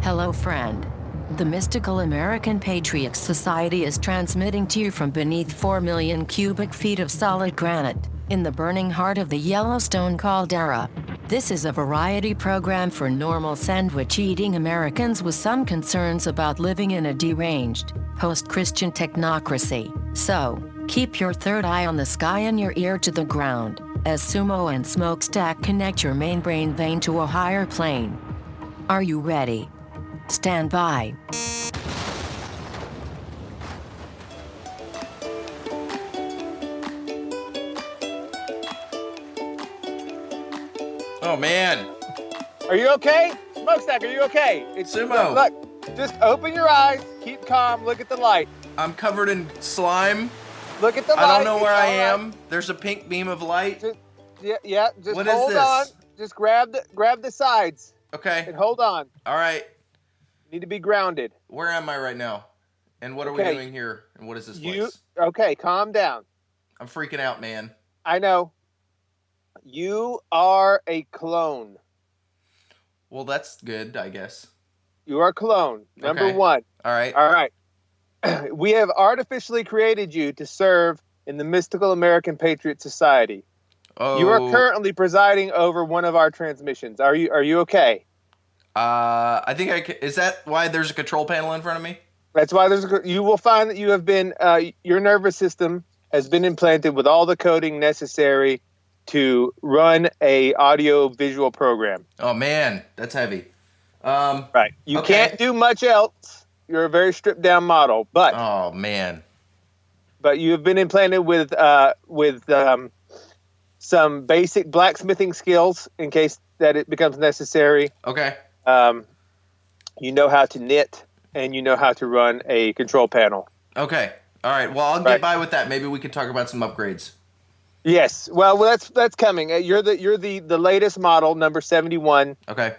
Hello, friend. The Mystical American Patriots Society is transmitting to you from beneath 4 million cubic feet of solid granite, in the burning heart of the Yellowstone caldera. This is a variety program for normal sandwich-eating Americans with some concerns about living in a deranged, post-Christian technocracy. So, keep your third eye on the sky and your ear to the ground, as Sumo and Smokestack connect your main brain vein to a higher plane. Are you ready? Stand by. Oh, man. Are you okay? Smokestack, are you okay? Sumo. Look, just open your eyes, keep calm, look at the light. I'm covered in slime. Look at the light. I don't know where I all am. right. There's a pink beam of light. Just What is hold this? on. Just grab the sides Okay. and hold on. All right. You need to be grounded. Where am I right now? And what are we Okay. doing here? And what is this place? Okay, calm down. I'm freaking out, man. I know. You are a clone. Well, that's good, I guess. You are a clone. Number Okay. one. All right. All right. We have artificially created you to serve in the Mystical American Patriot Society. Oh. You are currently presiding over one of our transmissions. Are you okay? I think I can. Is that why there's a control panel in front of me? That's why you will find that you have been your nervous system has been implanted with all the coding necessary to run a audio visual program. Oh, man. That's heavy. Right. You Okay. can't do much else. You're a very stripped down model, but Oh, man. you have been implanted with some basic blacksmithing skills in case that it becomes necessary. Okay. You know how to knit and you know how to run a control panel. Okay. All right. Well, I'll get by with that. Maybe we can talk about some upgrades. Yes. Well, that's coming. You're the latest model, number 71. Okay.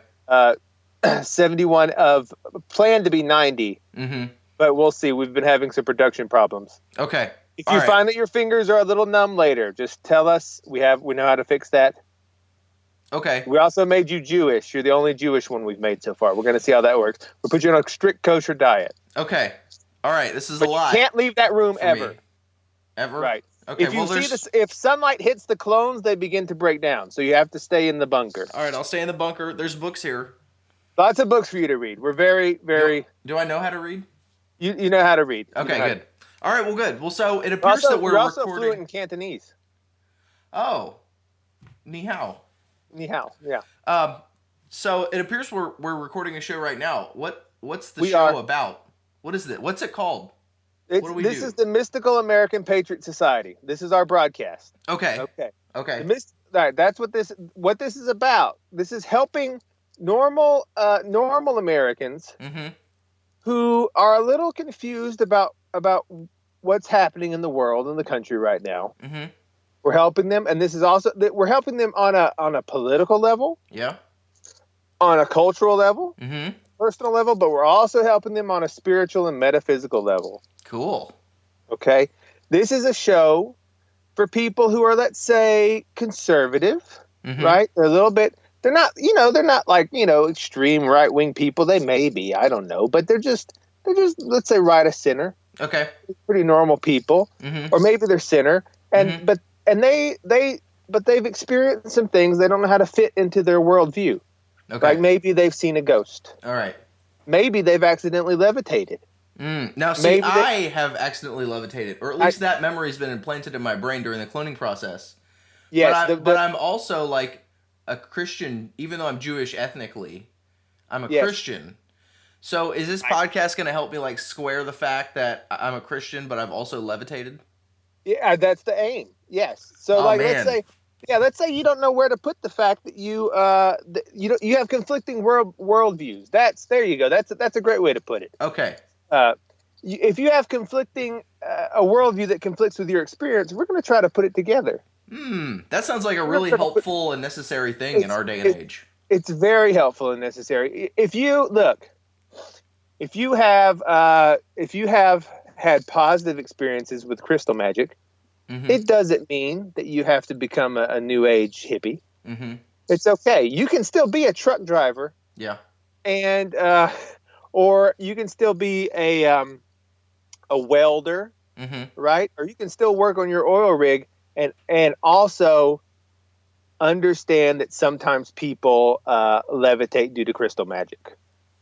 71 of planned to be 90. Mm-hmm. But we'll see. We've been having some production problems. Okay. If you find that your fingers are a little numb later, just tell us. We know how to fix that. Okay. We also made you Jewish. You're the only Jewish one we've made so far. We're going to see how that works. We'll put you on a strict kosher diet. Okay. All right. This is But a lot. you can't leave that room for ever. me. Ever? Right. Okay. If you see this, if sunlight hits the clones, they begin to break down. So you have to stay in the bunker. All right. I'll stay in the bunker. There's books here. Lots of books for you to read. We're very, very. Do I know how to read? You know how to read. Okay. Good. All right. Well, good. Well, so it appears that we're you're also recording. fluent in Cantonese. Oh. Ni hao. Ni hao. Yeah. So it appears we're recording a show right now. What's the We show are. about? What is it? What's it called? This do? is the Mystical American Patriot Society. This is our broadcast. Okay. Okay. Okay. All right, that's what this is about. This is helping normal Americans Mm-hmm. who are a little confused about what's happening in the world and the country right now. Mm-hmm. We're helping them, and this is also we're helping them on a political level, Yeah. on a cultural level, Mm-hmm. personal level, but we're also helping them on a spiritual and metaphysical level. Cool. Okay, this is a show for people who are, let's say, conservative, Mm-hmm. right? They're a little bit. They're not like extreme right wing people. They may be, I don't know, but they're just let's say right of center, Okay. pretty normal people, Mm-hmm. or maybe they're center, and Mhm. but they've experienced some things they don't know how to fit into their worldview. Okay. Like maybe they've seen a ghost, All right. maybe they've accidentally levitated. Now, see, Maybe I have accidentally levitated, or at least that memory's been implanted in my brain during the cloning process. Yes, But I'm also like a Christian, even though I'm Jewish ethnically. I'm a Yes. Christian. So is this podcast going to help me like square the fact that I'm a Christian, but I've also levitated? yeah, that's the aim. Yes. So Oh, man. let's say you don't know where to put the fact that you have conflicting worldviews. There you go. That's a great way to put it. Okay. If you have conflicting a worldview that conflicts with your experience, we're going to try to put it together. That sounds like a really helpful and necessary thing in our day and age. It's very helpful and necessary. If you have had positive experiences with crystal magic, Mm-hmm. it doesn't mean that you have to become a new age hippie. Mm-hmm. It's okay. You can still be a truck driver Yeah. and or you can still be a welder, Mm-hmm. right? Or you can still work on your oil rig and also understand that sometimes people levitate due to crystal magic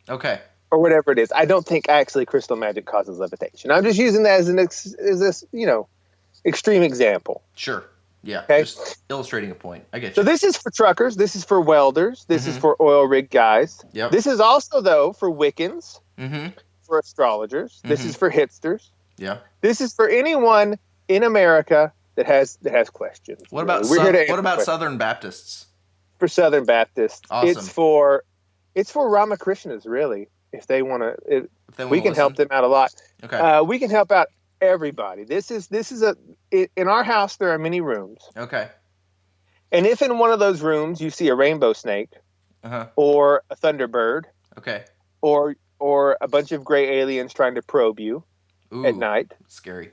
Okay. or whatever it is. I don't think actually crystal magic causes levitation. I'm just using that as this, extreme example. Sure. Yeah. Okay. Just illustrating a point. I get So you. this is for truckers. This is for welders. This is Mm-hmm. for oil rig guys. Yep. This is also though for Wiccans, Mm-hmm. for astrologers. This Mm-hmm. is for hipsters. Yeah. This is for anyone in America that has questions. What really. about We're here to what answer about questions. Southern Baptists? For Southern Baptists? Awesome. It's for Ramakrishnas, really. If they want to, If they we wanna can help listen? them out a lot. Okay. We can help out everybody. This is in our house. There are many rooms, Okay. and if in one of those rooms you see a rainbow snake Uh-huh. or a thunderbird Okay. or a bunch of gray aliens trying to probe you Ooh. at night, Scary.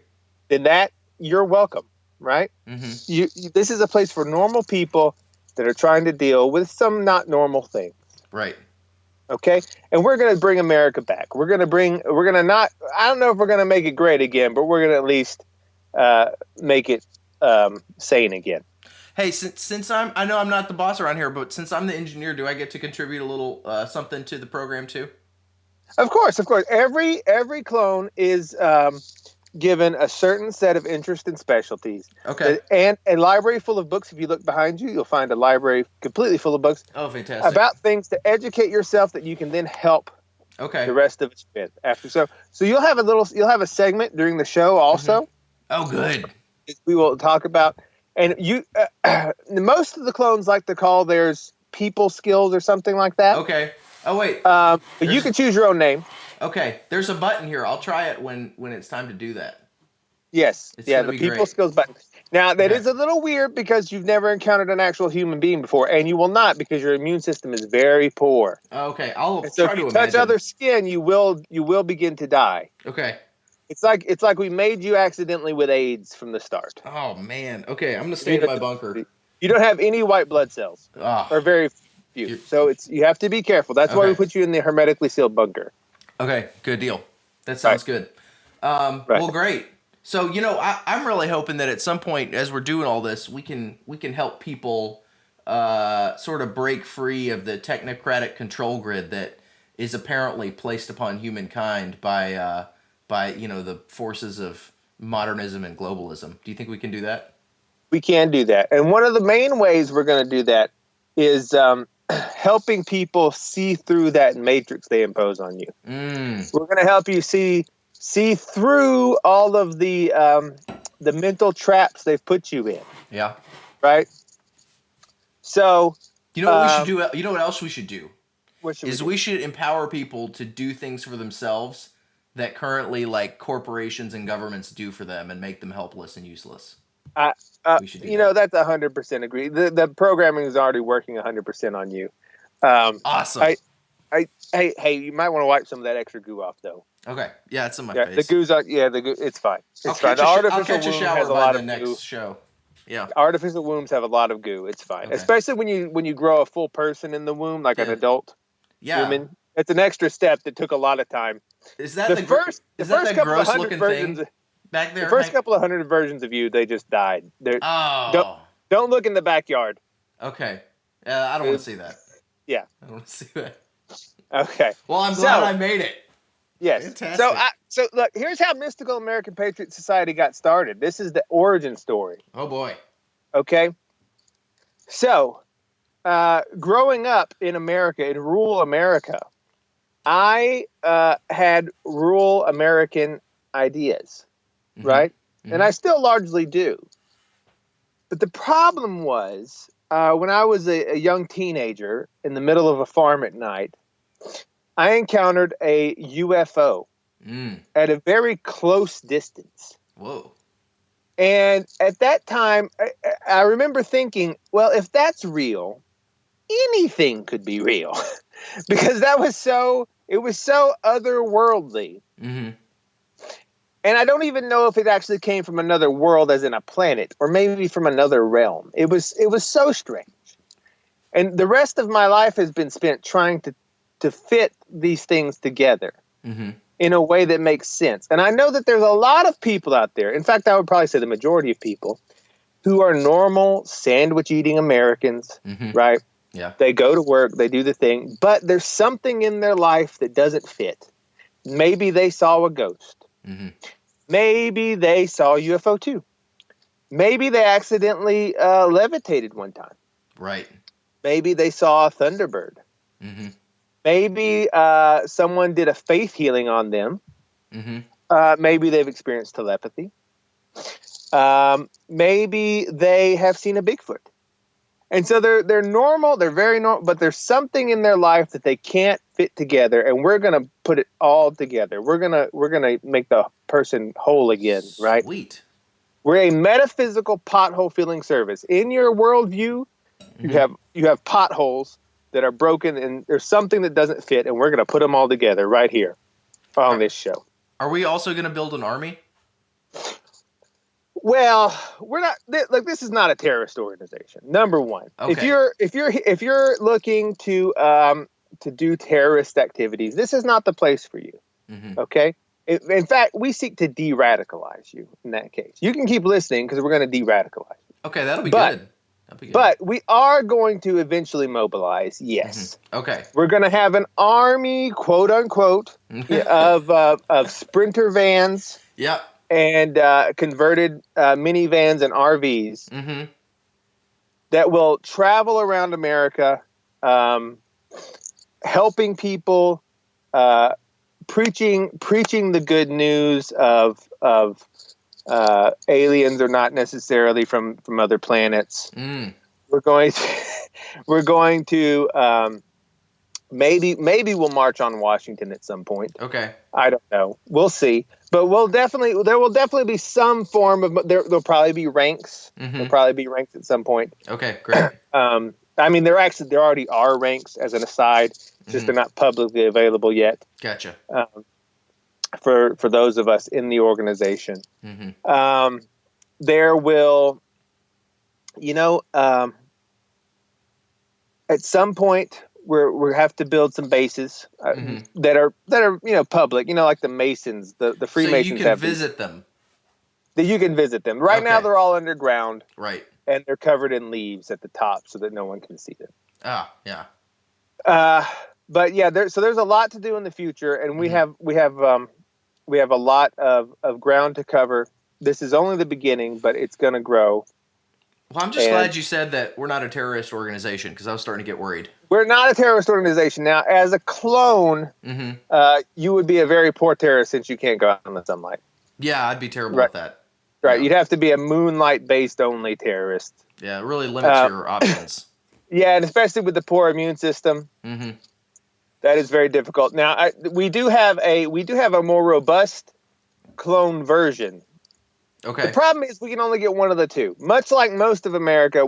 then you're welcome, right? Mm-hmm. This is a place for normal people that are trying to deal with some not normal things. Right. Okay. And we're going to bring America back. I don't know if we're going to make it great again, but we're going to at least make it sane again. Hey, since I know I'm not the boss around here, but since I'm the engineer, do I get to contribute a little something to the program too? Of course. Every clone is given a certain set of interest and specialties. Okay. And a library full of books. If you look behind you, you'll find a library completely full of books. Oh, fantastic. About things to educate yourself that you can then help Okay. the rest of us with after. So you'll have a segment during the show also. Oh, good. We will talk about, and most of the clones like to call theirs people skills or something like that. Okay. Oh, wait. But you can choose your own name. Okay. There's a button here. I'll try it when it's time to do that. Yes. It's Yeah, gonna the be people great. skills button. Now, that Okay. is a little weird because you've never encountered an actual human being before, and you will not because your immune system is very poor. Okay. I'll And so try if to you touch imagine. other skin, you will begin to die. Okay. It's like we made you accidentally with AIDS from the start. Oh, man. Okay. I'm going to stay in my bunker. You don't have any white blood cells, Ah. or very few. So you have to be careful. That's why we Okay. put you in the hermetically sealed bunker. Okay. Good deal. That sounds good. Well, great. So, I'm really hoping that at some point, as we're doing all this, we can help people sort of break free of the technocratic control grid that is apparently placed upon humankind by the forces of modernism and globalism. Do you think we can do that? We can do that. And one of the main ways we're going to do that is helping people see through that matrix they impose on you. We're going to help you see through all of the mental traps they've put you in. Yeah. Right? So, you know what we should do? You know what else we should do? We should empower people to do things for themselves that currently like corporations and governments do for them and make them helpless and useless. We should do that. That's 100% agree. The programming is already working 100% on you. Awesome. Hey, you might want to wipe some of that extra goo off though. Okay. Yeah, it's in my face. The goo's on. Yeah, the goo. It's fine. I'll catch a shower by the next goo. show. Yeah. Artificial wombs have a lot of goo. It's fine, especially when you grow a full person in the womb, like an adult human. It's an extra step that took a lot of time. Is that the first couple of hundred versions back there? The first couple of hundred versions of you, they just died. Don't look in the backyard. Okay. I don't want to see that. Yeah. I don't want to see that. Okay. Well, I'm glad I made it. Yes. Fantastic. So look, here's how Mystical American Patriot Society got started. This is the origin story. Oh boy. Okay. So, growing up in America, in rural America, I had rural American ideas, right? Mm-hmm. And I still largely do. But the problem was when I was a young teenager in the middle of a farm at night, I encountered a UFO at a very close distance. Whoa. And at that time, I remember thinking, well, if that's real, anything could be real. Because it was so otherworldly. Mm-hmm. And I don't even know if it actually came from another world, as in a planet, or maybe from another realm. It was so strange. And the rest of my life has been spent trying to to fit these things together Mm-hmm. in a way that makes sense. And I know that there's a lot of people out there. In fact, I would probably say the majority of people who are normal sandwich eating Americans, Mm-hmm. right? Yeah. They go to work, they do the thing, but there's something in their life that doesn't fit. Maybe they saw a ghost. Mm-hmm. Maybe they saw a UFO too. Maybe they accidentally levitated one time. Right. Maybe they saw a thunderbird. Mm-hmm. Maybe someone did a faith healing on them. Mm-hmm. Maybe they've experienced telepathy. Maybe they have seen a Bigfoot. And so they're normal, they're very normal, but there's something in their life that they can't fit together, and we're gonna put it all together. We're gonna make the person whole again, right? Sweet. We're a metaphysical pothole filling service. In your worldview, Mm-hmm. you have potholes that are broken, and there's something that doesn't fit, and we're gonna put them all together right here on this show. Are we also going to build an army? Well, we're not. Look, this is not a terrorist organization. Number one, Okay. if you're looking to do terrorist activities, this is not the place for you. Mm-hmm. Okay. In fact, we seek to de-radicalize you. In that case, you can keep listening because we're going to de-radicalize you. Okay, that'll be good. That'll be good. But we are going to eventually mobilize. Yes. Mm-hmm. Okay. We're going to have an army, quote unquote, of sprinter vans. Yep. And converted minivans and RVs Mm-hmm. that will travel around America, helping people, preaching the good news of aliens are not necessarily from other planets. Mm. We're going to maybe we'll march on Washington at some point. Okay. I don't know. We'll see. But there will definitely be some form of, there'll probably be ranks. Mm-hmm. There'll probably be ranks at some point. Okay, great. I mean, there already are ranks as an aside. It's just they're not publicly available yet. Gotcha. For those of us in the organization. Mm-hmm. There will, at some point, we have to build some bases that are public, like the Masons, the Freemasons. So you can visit them. That you can visit them. Right now they're all underground. Right. And they're covered in leaves at the top so that no one can see them. Ah, yeah. But yeah, there's a lot to do in the future, and we have a lot of ground to cover. This is only the beginning, but it's going to grow. Well, I'm just glad you said that we're not a terrorist organization, because I was starting to get worried. We're not a terrorist organization. Now, as a clone, you would be a very poor terrorist since you can't go out in the sunlight. Yeah, I'd be terrible at that. Right, you'd have to be a moonlight-based only terrorist. Yeah, it really limits your options. Yeah, and especially with the poor immune system, that is very difficult. Now, we do have a more robust clone version. Okay. The problem is we can only get one of the two. Much like most of America,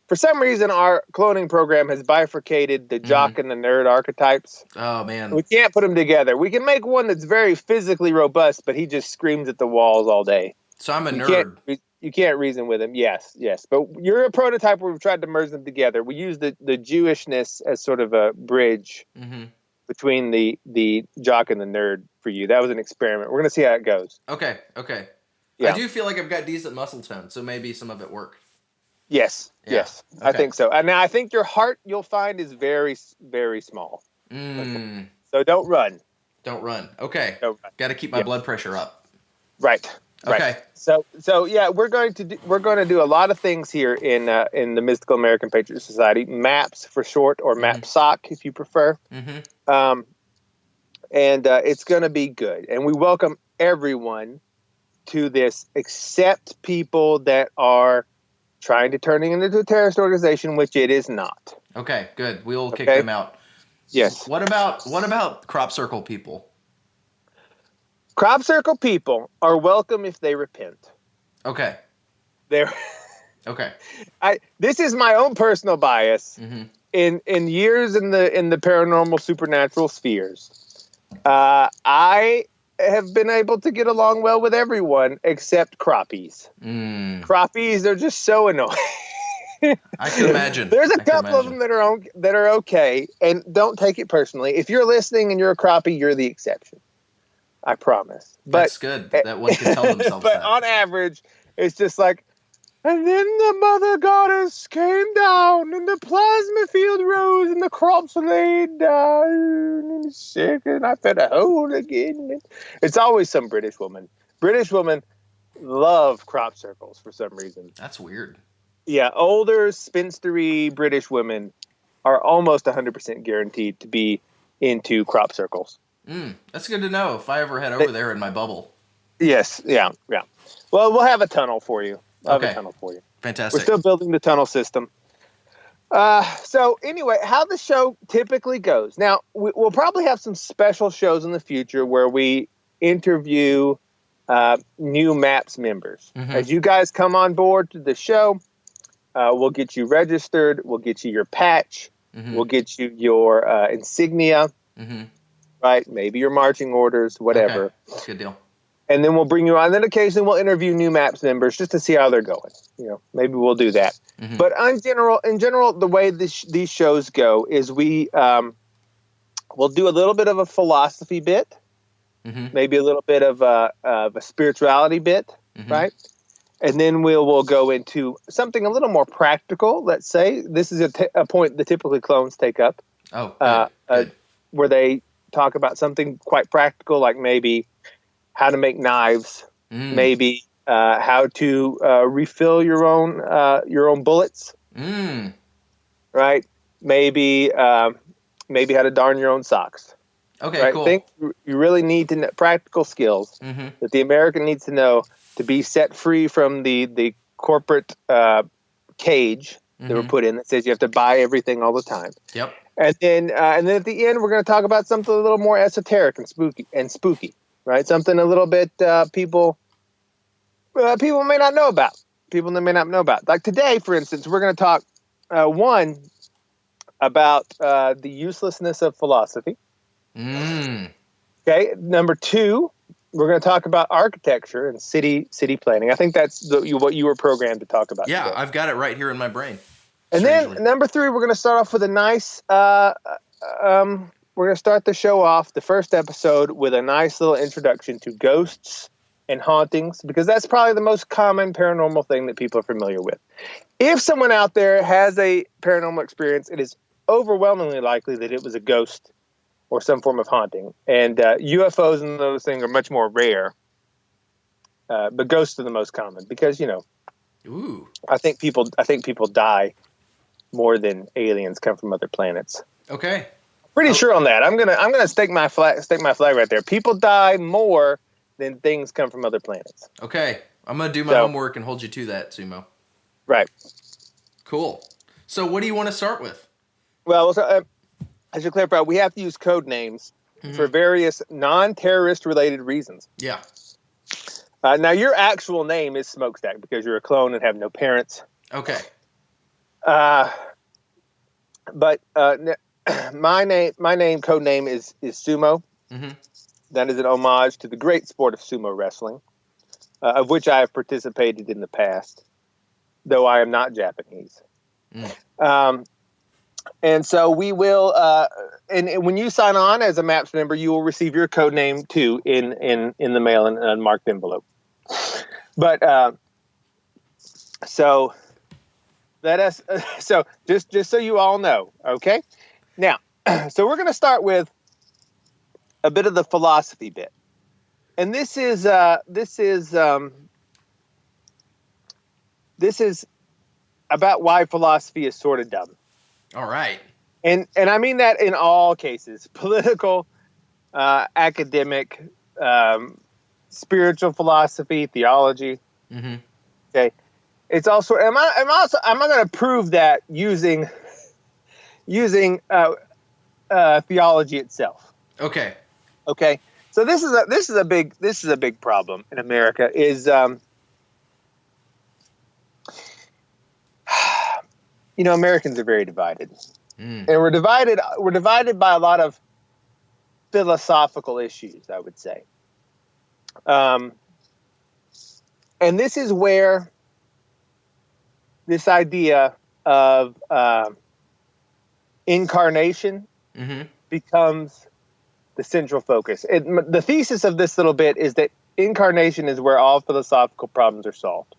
for some reason, our cloning program has bifurcated the jock and the nerd archetypes. Oh, man. We can't put them together. We can make one that's very physically robust, but he just screams at the walls all day. So I'm a nerd. You can't reason with him. Yes. But you're a prototype where we've tried to merge them together. We use the Jewishness as sort of a bridge between the jock and the nerd for you. That was an experiment. We're going to see how it goes. Okay. Yeah. I do feel like I've got decent muscle tone, so maybe some of it worked. Yes. Yeah. Yes. Okay. I think so. And now I think your heart, you'll find, is very, very small. Okay. So don't run. Okay. Got to keep my blood pressure up. Right. Okay. So yeah, we're going to do a lot of things here in the Mystical American Patriot Society. MAPS for short, or MAPSOC if you prefer. And it's going to be good. And we welcome everyone to this, except people that are trying to turn it into a terrorist organization, which it is not. Okay, good. We'll kick them out. Yes. What about crop circle people? Crop circle people are welcome if they repent. Okay. Okay. This is my own personal bias. In years in the paranormal supernatural spheres, I have been able to get along well with everyone except crappies. Crappies are just so annoying. I can imagine. There's a couple of them that are okay, and don't take it personally. If you're listening and you're a crappie, you're the exception. I promise. That's good that one can tell themselves but that. on average, it's just like, and then the mother goddess came down, and the plasma field rose, and the crops laid down, and sick, and I fed a hole again. It's always some British woman. British women love crop circles for some reason. That's weird. Yeah, older, spinstery British women are almost 100% guaranteed to be into crop circles. That's good to know if I ever head over there in my bubble. Yes, yeah. Well, we'll have a tunnel for you. Fantastic. We're still building the tunnel system. So anyway, how the show typically goes. Now, we'll probably have some special shows in the future where we interview new MAPS members. As you guys come on board to the show, we'll get you registered. We'll get you your patch. We'll get you your insignia. Right? Maybe your marching orders, whatever. Okay. That's a good deal. And then we'll bring you on. Then occasionally we'll interview new MAPS members just to see how they're going. Maybe we'll do that. But in general, the way these shows go is we'll do a little bit of a philosophy bit, maybe a little bit of a spirituality bit, right? And then we'll go into something a little more practical. Let's say this is a point that typically clones take up. Oh, good. Where they talk about something quite practical, like maybe how to make knives, maybe how to refill your own bullets, right? Maybe how to darn your own socks. Okay, right? cool. Think you really need to know practical skills that the American needs to know to be set free from the corporate cage that we're put in that says you have to buy everything all the time. Yep. And then at the end, we're going to talk about something a little more esoteric and spooky, right? Something a little bit people may not know about. People that may not know about. Like today, for instance, we're going to talk one about the uselessness of philosophy. Okay. Number two, we're going to talk about architecture and city planning. I think that's what you were programmed to talk about. Yeah, today. I've got it right here in my brain. And then number three, we're going to start off with a nice. We're going to start the show off, the first episode, with a nice little introduction to ghosts and hauntings, because that's probably the most common paranormal thing that people are familiar with. If someone out there has a paranormal experience, it is overwhelmingly likely that it was a ghost or some form of haunting. And UFOs and those things are much more rare. But ghosts are the most common because, Ooh. I think people die more than aliens come from other planets. Okay. Pretty sure on that. I'm gonna stake my flag right there. People die more than things come from other planets. Okay. I'm gonna do my homework and hold you to that, Sumo. Right. Cool. So what do you want to start with? Well, I should clarify. We have to use code names for various non-terrorist related reasons. Yeah. Now your actual name is Smokestack because you're a clone and have no parents. Okay. But my code name is Sumo. That is an homage to the great sport of sumo wrestling, of which I have participated in the past, though I am not Japanese. And so we will, and when you sign on as a MAPS member, you will receive your code name too in the mail in an unmarked envelope. But so just so you all know, okay? Now, so we're going to start with a bit of the philosophy bit, and this is about why philosophy is sort of dumb. All right. And I mean that in all cases: political, academic, spiritual philosophy, theology. Okay. It's also I'm not going to prove that using theology itself. Okay. Okay. So this is a big problem in America is Americans are very divided. And we're divided by a lot of philosophical issues, I would say. And this is where this idea of incarnation Mm-hmm. becomes the central focus. The thesis of this little bit is that incarnation is where all philosophical problems are solved.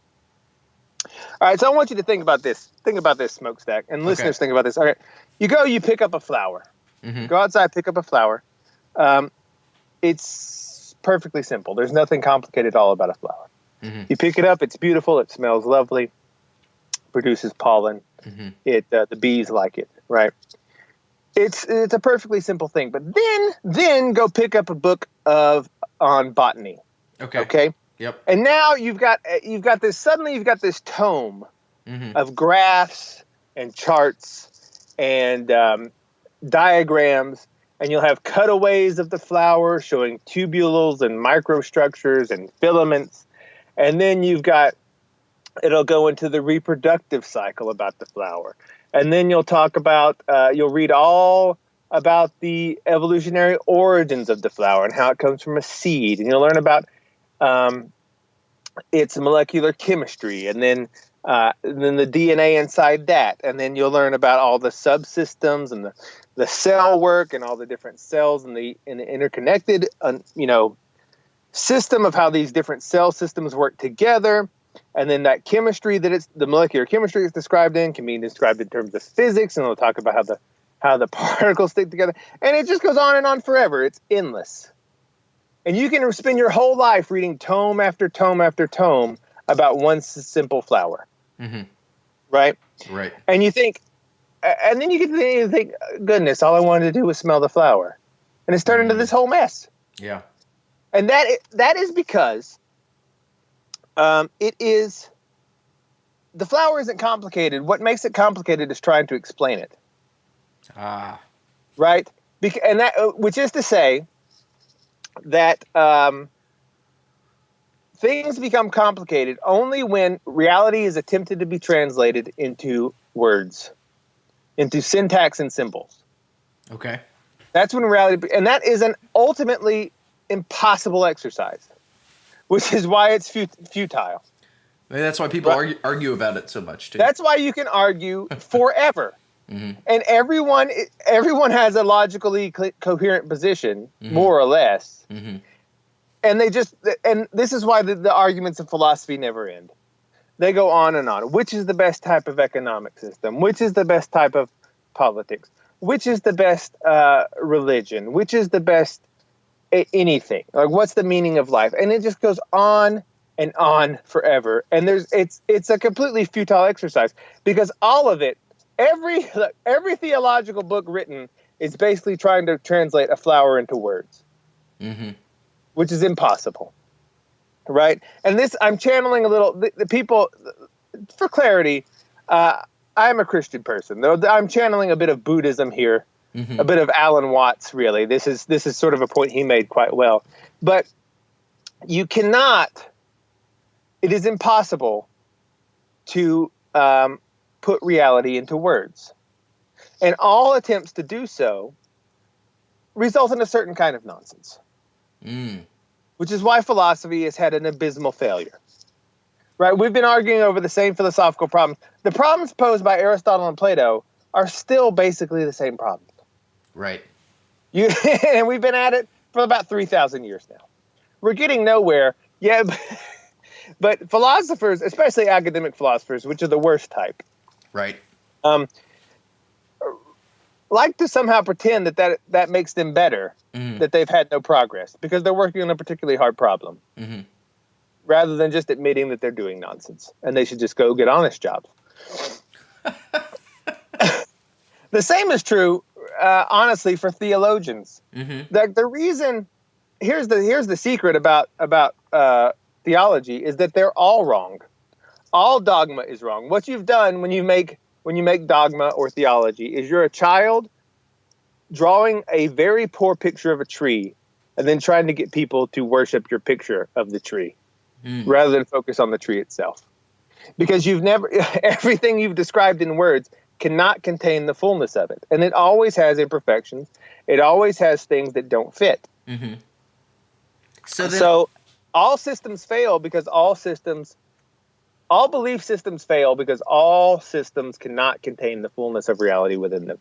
All right, so I want you to think about this. Think about this, Smokestack, and listeners think about this. All right, you pick up a flower. Mm-hmm. Go outside, pick up a flower. It's perfectly simple. There's nothing complicated at all about a flower. Mm-hmm. You pick it up. It's beautiful. It smells lovely. Produces pollen. Mm-hmm. The bees like it, right? It's a perfectly simple thing. But then go pick up a book on botany. Okay. Yep. And now you've got this. Suddenly you've got this tome Mm-hmm. of graphs and charts and diagrams, and you'll have cutaways of the flower showing tubules and microstructures and filaments, and then it'll go into the reproductive cycle about the flower, and then you'll talk about you'll read all about the evolutionary origins of the flower and how it comes from a seed, and you'll learn about its molecular chemistry, and then the DNA inside that, and then you'll learn about all the subsystems and the cell work and all the different cells and the interconnected system of how these different cell systems work together, and then that chemistry the molecular chemistry is described in can be described in terms of physics, and we'll talk about how the particles stick together, and it just goes on and on forever. It's endless. And you can spend your whole life reading tome after tome after tome about one simple flower. Mm-hmm. Right? Right. And you think, and then you think, goodness, all I wanted to do was smell the flower. And it's turned into this whole mess. Yeah. And that is because the flower isn't complicated. What makes it complicated is trying to explain it. Ah. Right? Which is to say, that things become complicated only when reality is attempted to be translated into words, into syntax and symbols. Okay. That's when reality, and that is an ultimately impossible exercise, which is why it's futile. Maybe that's why people argue about it so much too. That's why you can argue forever. Mm-hmm. And everyone has a logically coherent position, more or less. Mm-hmm. And this is why the arguments of philosophy never end. They go on and on. Which is the best type of economic system? Which is the best type of politics? Which is the best religion? Which is the best anything? Like, what's the meaning of life? And it just goes on and on forever. And it's a completely futile exercise, because all of it, every theological book written is basically trying to translate a flower into words, which is impossible, right? And this, I'm channeling a little the people for clarity. I am a Christian person, though I'm channeling a bit of Buddhism here, a bit of Alan Watts. Really, this is sort of a point he made quite well. But you cannot. It is impossible to put reality into words. And all attempts to do so result in a certain kind of nonsense. Which is why philosophy has had an abysmal failure. Right? We've been arguing over the same philosophical problems. The problems posed by Aristotle and Plato are still basically the same problems. Right. And we've been at it for about 3,000 years now. We're getting nowhere. Yeah, but philosophers, especially academic philosophers, which are the worst type, right, like to somehow pretend that makes them better, that they've had no progress because they're working on a particularly hard problem, rather than just admitting that they're doing nonsense and they should just go get honest jobs. The same is true, honestly, for theologians. The reason, here's the secret about theology is that they're all wrong. All dogma is wrong. What you've done when you make dogma or theology is you're a child drawing a very poor picture of a tree and then trying to get people to worship your picture of the tree rather than focus on the tree itself. Because everything you've described in words cannot contain the fullness of it. And it always has imperfections. It always has things that don't fit. So all systems fail because all systems All belief systems fail because all systems cannot contain the fullness of reality within them.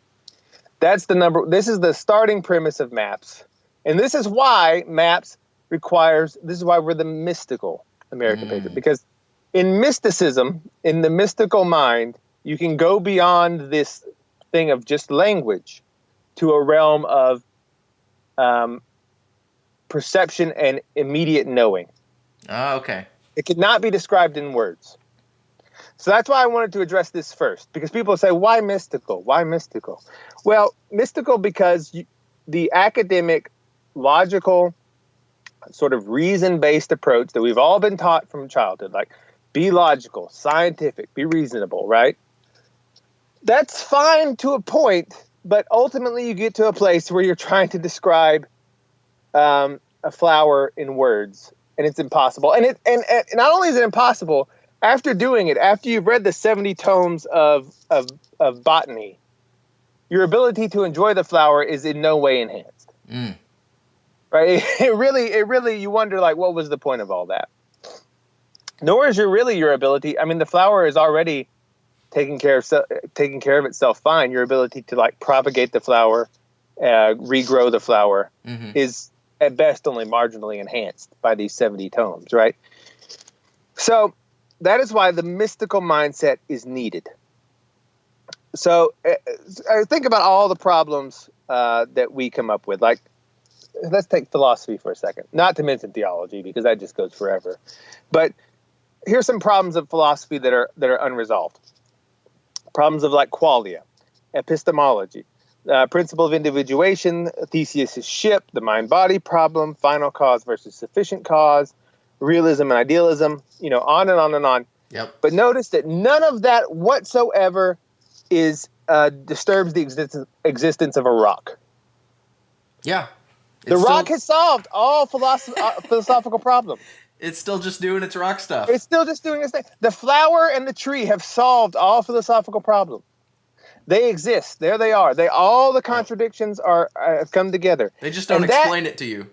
This is the starting premise of MAPS. And this is why MAPS this is why we're the mystical American patriot. Because in mysticism, in the mystical mind, you can go beyond this thing of just language to a realm of perception and immediate knowing. Oh, okay. It cannot be described in words. So that's why I wanted to address this first, because people say, why mystical? Why mystical? Well, mystical because the academic, logical, sort of reason-based approach that we've all been taught from childhood, like be logical, scientific, be reasonable, right? That's fine to a point, but ultimately you get to a place where you're trying to describe a flower in words, and it's impossible. And not only is it impossible, after doing it, after you've read the 70 tomes of botany, your ability to enjoy the flower is in no way enhanced. Right? It really, you wonder, like, what was the point of all that? Nor is your ability. I mean, the flower is already taking care of itself fine. Your ability to like propagate the flower, regrow the flower, is at best only marginally enhanced by these 70 tomes, right? So that is why the mystical mindset is needed. So think about all the problems that we come up with. Like, let's take philosophy for a second, not to mention theology, because that just goes forever. But here's some problems of philosophy that are unresolved. Problems of like qualia, epistemology, principle of individuation, Theseus' ship, the mind-body problem, final cause versus sufficient cause, realism and idealism, on and on and on. Yep. But notice that none of that whatsoever disturbs the existence of a rock. Yeah. The rock has solved all philosophical problems. It's still just doing its rock stuff. It's still just doing its thing. The flower and the tree have solved all philosophical problems. They exist. There they are. All the contradictions have come together. They just don't explain it to you.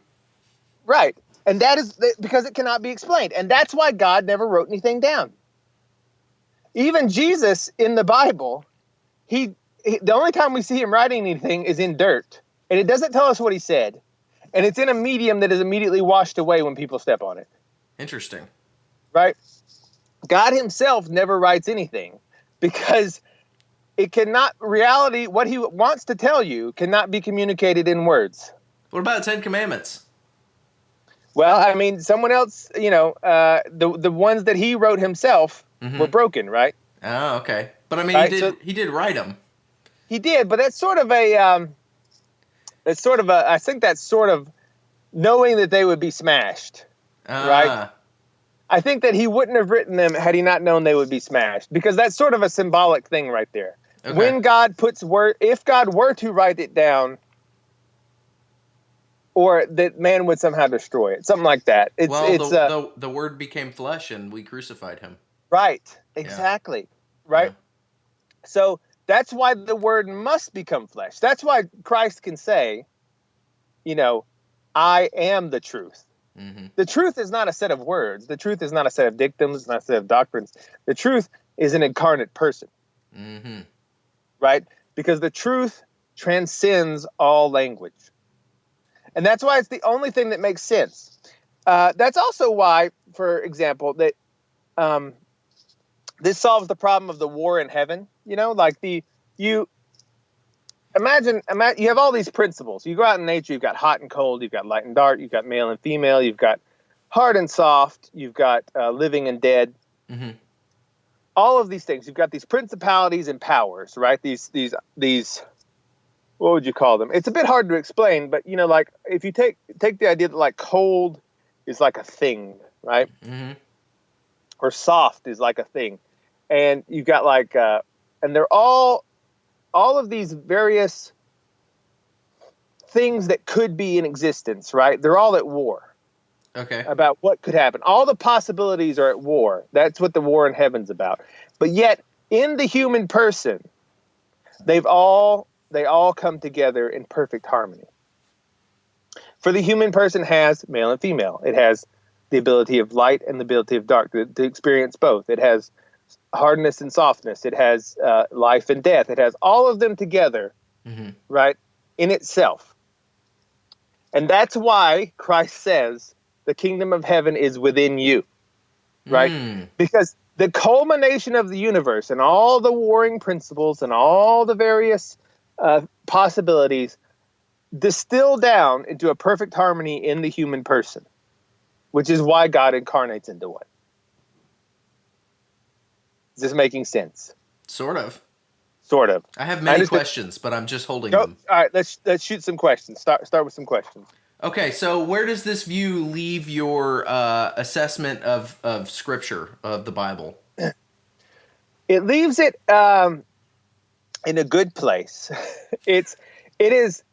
Right. And that is because it cannot be explained. And that's why God never wrote anything down. Even Jesus in the Bible, the only time we see him writing anything is in dirt. And it doesn't tell us what he said. And it's in a medium that is immediately washed away when people step on it. Interesting. Right? God himself never writes anything because reality, what he wants to tell you, cannot be communicated in words. What about the 10 Commandments? Well, I mean, someone else, the ones that he wrote himself were broken, right? Oh, okay. But I mean, he did write them. He did, but that's sort of I think that's sort of knowing that they would be smashed, right? I think that he wouldn't have written them had he not known they would be smashed, because that's sort of a symbolic thing right there. Okay. When God if God were to write it down, or that man would somehow destroy it, something like that. The word became flesh and we crucified him. Right, exactly, right? Yeah. So that's why the word must become flesh. That's why Christ can say, I am the truth. Mm-hmm. The truth is not a set of words. The truth is not a set of dictums. It's not a set of doctrines. The truth is an incarnate person. Mm-hmm. Right? Because the truth transcends all language. And that's why it's the only thing that makes sense. That's also why, for example, that this solves the problem of the war in heaven. Imagine you have all these principles. You go out in nature, you've got hot and cold, you've got light and dark, you've got male and female, you've got hard and soft, you've got living and dead. Mm-hmm. All of these things. You've got these principalities and powers, right? These what would you call them? It's a bit hard to explain, but like if you take the idea that like cold is like a thing, right? Mm-hmm. Or soft is like a thing. And you've got like and they're all of these various things that could be in existence, right? They're all at war. Okay. About what could happen. All the possibilities are at war. That's what the war in heaven's about. But yet, in the human person, they all come together in perfect harmony. For the human person has male and female. It has the ability of light and the ability of dark, to experience both. It has hardness and softness. It has life and death. It has all of them together, right, in itself. And that's why Christ says the kingdom of heaven is within you, right? Because the culmination of the universe and all the warring principles and all the various possibilities distill down into a perfect harmony in the human person, which is why God incarnates into one. Is this making sense? Sort of. Sort of. I have many questions, but I'm just holding them. All right, let's shoot some questions. Start with some questions. Okay, so where does this view leave your assessment of Scripture, of the Bible? It leaves it in a good place. It is.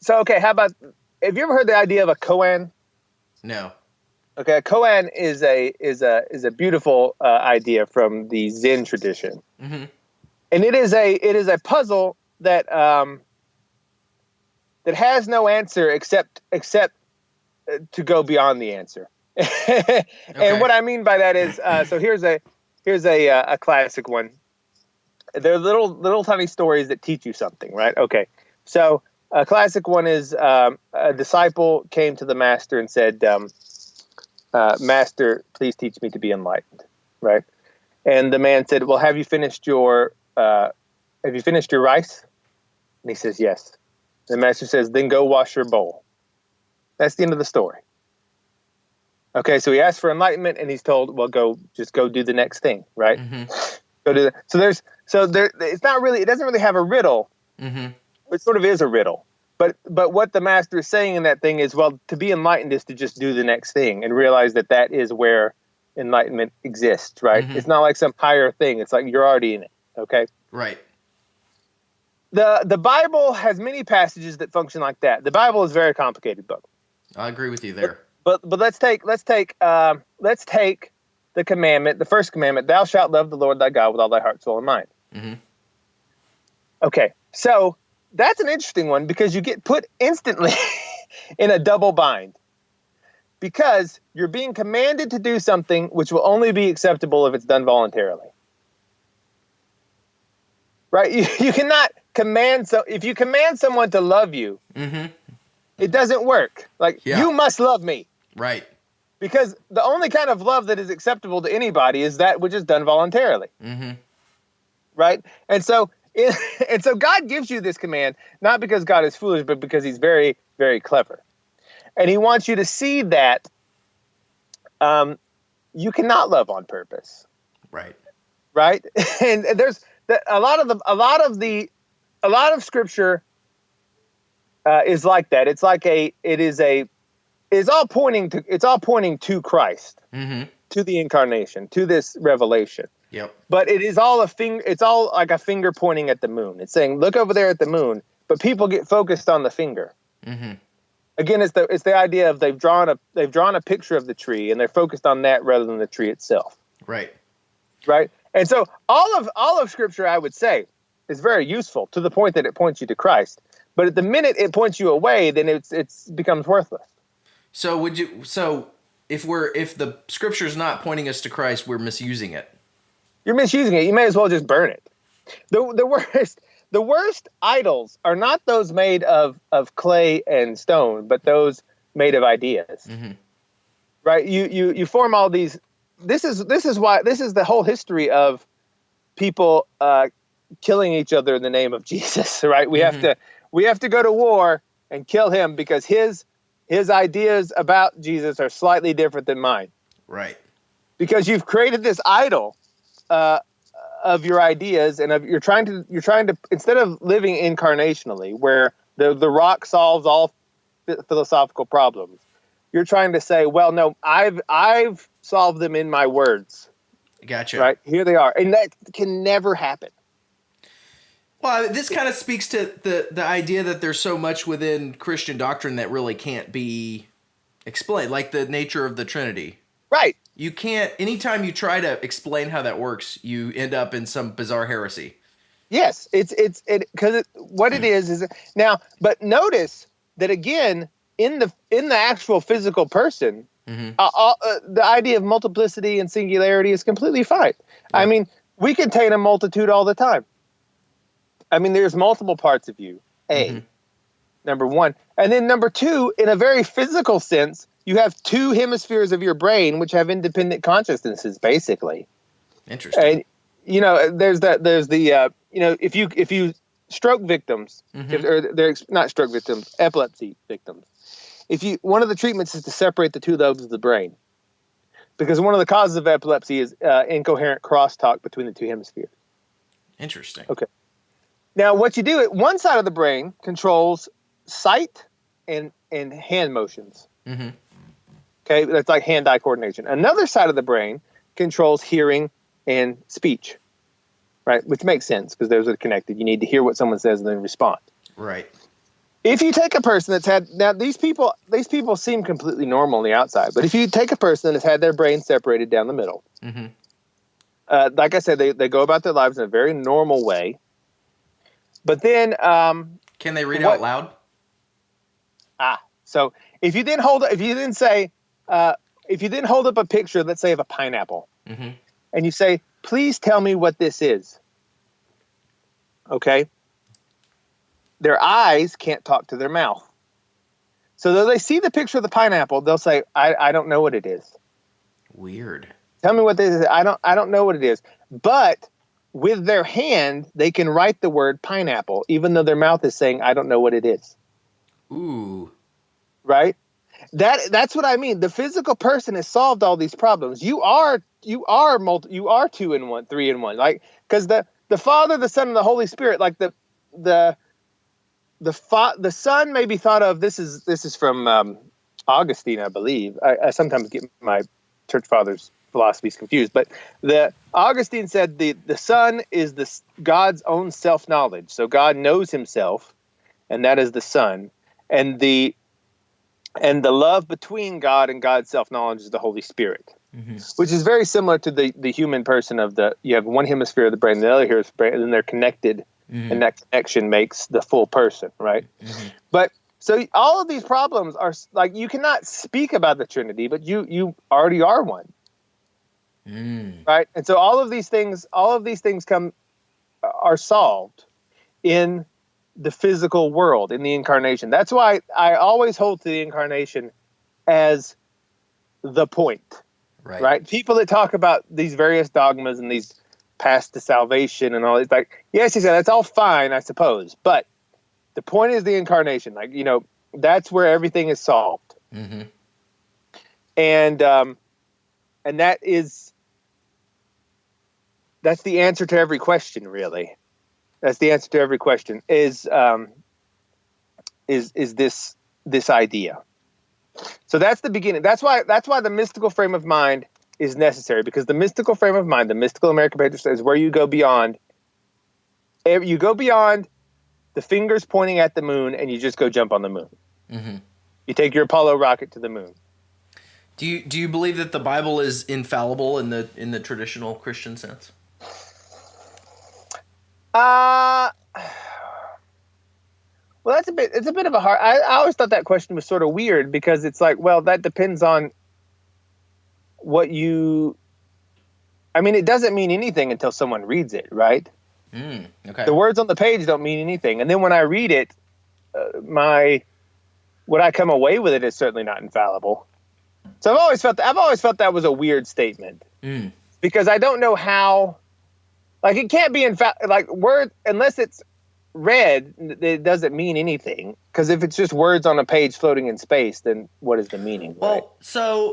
So okay, how about, have you ever heard the idea of a koan? No. Okay, a koan is a beautiful idea from the Zen tradition, and it is a puzzle that has no answer except to go beyond the answer. Okay. And what I mean by that is, so here's a classic one. They're little tiny stories that teach you something, right? Okay, so a classic one is a disciple came to the master and said, "Master, please teach me to be enlightened." Right? And the man said, "Well, have you finished your rice?" And he says, "Yes." The master says, "Then go wash your bowl." That's the end of the story. Okay, so he asked for enlightenment, and he's told, "Well, just go do the next thing." Right? Go do it's not really, it doesn't really have a riddle. It sort of is a riddle. But what the master is saying in that thing is, well, to be enlightened is to just do the next thing and realize that is where enlightenment exists, right? It's not like some higher thing. It's like you're already in it, okay? Right. The Bible has many passages that function like that. The Bible is a very complicated book. I agree with you there. But let's take the commandment, the first commandment, thou shalt love the Lord thy God with all thy heart, soul, and mind. Okay, so that's an interesting one because you get put instantly in a double bind because you're being commanded to do something which will only be acceptable if it's done voluntarily. Right? You cannot command, so if you command someone to love you, it doesn't work. Like, you must love me. Right. Because the only kind of love that is acceptable to anybody is that which is done voluntarily. Right? And so God gives you this command, not because God is foolish, but because he's very, very clever. And he wants you to see that you cannot love on purpose. Right? And there's a lot of Scripture is like that. It's like it's all pointing to Christ, to the incarnation, to this revelation. Yep. But it is all it's all like a finger pointing at the moon. It's saying, look over there at the moon, but people get focused on the finger. Again, it's the idea of they've drawn a picture of the tree and they're focused on that rather than the tree itself. Right. And so all of Scripture, I would say, is very useful to the point that it points you to Christ. But at the minute it points you away, then it becomes worthless. So if the Scripture is not pointing us to Christ, we're misusing it. You're misusing it. You may as well just burn it. The worst idols are not those made of clay and stone, but those made of ideas. Right? You form all these. This is the whole history of people killing each other in the name of Jesus. Right? We have to go to war and kill him because his ideas about Jesus are slightly different than mine. Right. Because you've created this idol of your ideas, and you're trying to instead of living incarnationally, where the rock solves all philosophical problems, you're trying to say, well, no, I've solved them in my words. Gotcha. Right? Here they are, and that can never happen. Well, this kind of speaks to the idea that there's so much within Christian doctrine that really can't be explained, like the nature of the Trinity. Right. You can't, anytime you try to explain how that works, you end up in some bizarre heresy. Yes, because what it is now, but notice that again, in the actual physical person, the idea of multiplicity and singularity is completely fine. Yeah. I mean, we contain a multitude all the time. I mean, there's multiple parts of you. Number one, and then number two, in a very physical sense, you have two hemispheres of your brain which have independent consciousnesses, basically. Interesting. And there's the if you stroke victims, or they're not stroke victims, epilepsy victims. One of the treatments is to separate the two lobes of the brain, because one of the causes of epilepsy is incoherent crosstalk between the two hemispheres. Interesting. Okay. Now, what you do, one side of the brain controls sight and hand motions. Okay, that's like hand-eye coordination. Another side of the brain controls hearing and speech, right? Which makes sense because those are connected. You need to hear what someone says and then respond. Right. If you take a person that's had, now these people seem completely normal on the outside, but if you take a person that's had their brain separated down the middle, like I said, they go about their lives in a very normal way. But then, can they read out loud? So if you then hold up a picture, let's say, of a pineapple, and you say, "Please tell me what this is." Okay. Their eyes can't talk to their mouth. So though they see the picture of the pineapple, they'll say, I don't know what it is. Weird. Tell me what this is. I don't know what it is. But with their hand, they can write the word pineapple, even though their mouth is saying, I don't know what it is. Ooh. Right? That's what I mean. The physical person has solved all these problems. You are 2 in 1, 3 in 1. Like, because the Father, the Son, and the Holy Spirit, like the Son may be thought of. This is from Augustine, I believe. I sometimes get my church fathers' philosophies confused, but Augustine said the Son is God's own self-knowledge. So God knows Himself, and that is the Son, and the love between God and God's self-knowledge is the Holy Spirit, which is very similar to the human person you have one hemisphere of the brain, the other hemisphere of the brain, and then they're connected, and that connection makes the full person, right? But so all of these problems are like, you cannot speak about the Trinity, but you already are one, right? And so all of these things are solved in the physical world, in the incarnation. That's why I always hold to the incarnation as the point, right? People that talk about these various dogmas and these paths to salvation and all, it's like, yes, he said, that's all fine, I suppose, but the point is the incarnation. Like, that's where everything is solved. And that's the answer to every question, really. That's the answer to every question is this idea. So that's the beginning. That's why the mystical frame of mind is necessary, because the mystical frame of mind, the mystical American Patriot, is where you go beyond. You go beyond the fingers pointing at the moon, and you just go jump on the moon. You take your Apollo rocket to the moon. Do you believe that the Bible is infallible in the traditional Christian sense? Well, it's a bit of a hard. I always thought that question was sort of weird, because it's like, well, that depends on what you. I mean, it doesn't mean anything until someone reads it, right? Okay. The words on the page don't mean anything, and then when I read it, what I come away with it is certainly not infallible. So I've always felt that was a weird statement, because I don't know how. Like, it can't be word, unless it's read, it doesn't mean anything. Because if it's just words on a page floating in space, then what is the meaning? Well,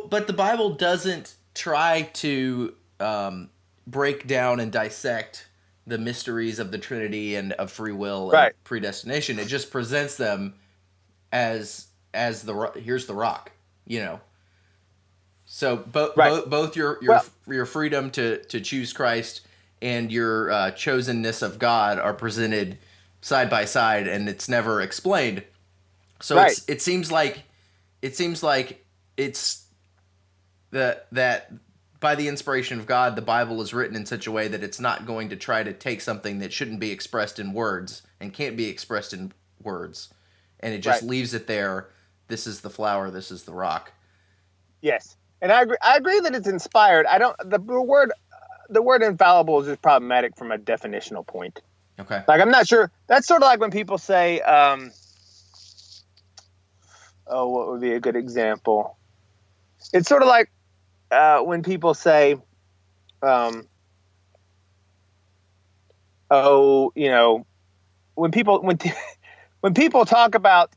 but the Bible doesn't try to break down and dissect the mysteries of the Trinity and of free will and predestination. It just presents them as here's the rock, So both your freedom to choose Christ and your chosenness of God are presented side by side, and it's never explained. So it seems like it's that by the inspiration of God, the Bible is written in such a way that it's not going to try to take something that shouldn't be expressed in words and can't be expressed in words, and it just leaves it there this is the flower, this is the rock. Yes, and I agree that it's inspired. I don't. The word infallible is just problematic from a definitional point. Okay. Like, I'm not sure. That's sort of like when people say, what would be a good example? It's sort of like when people say, when people talk about,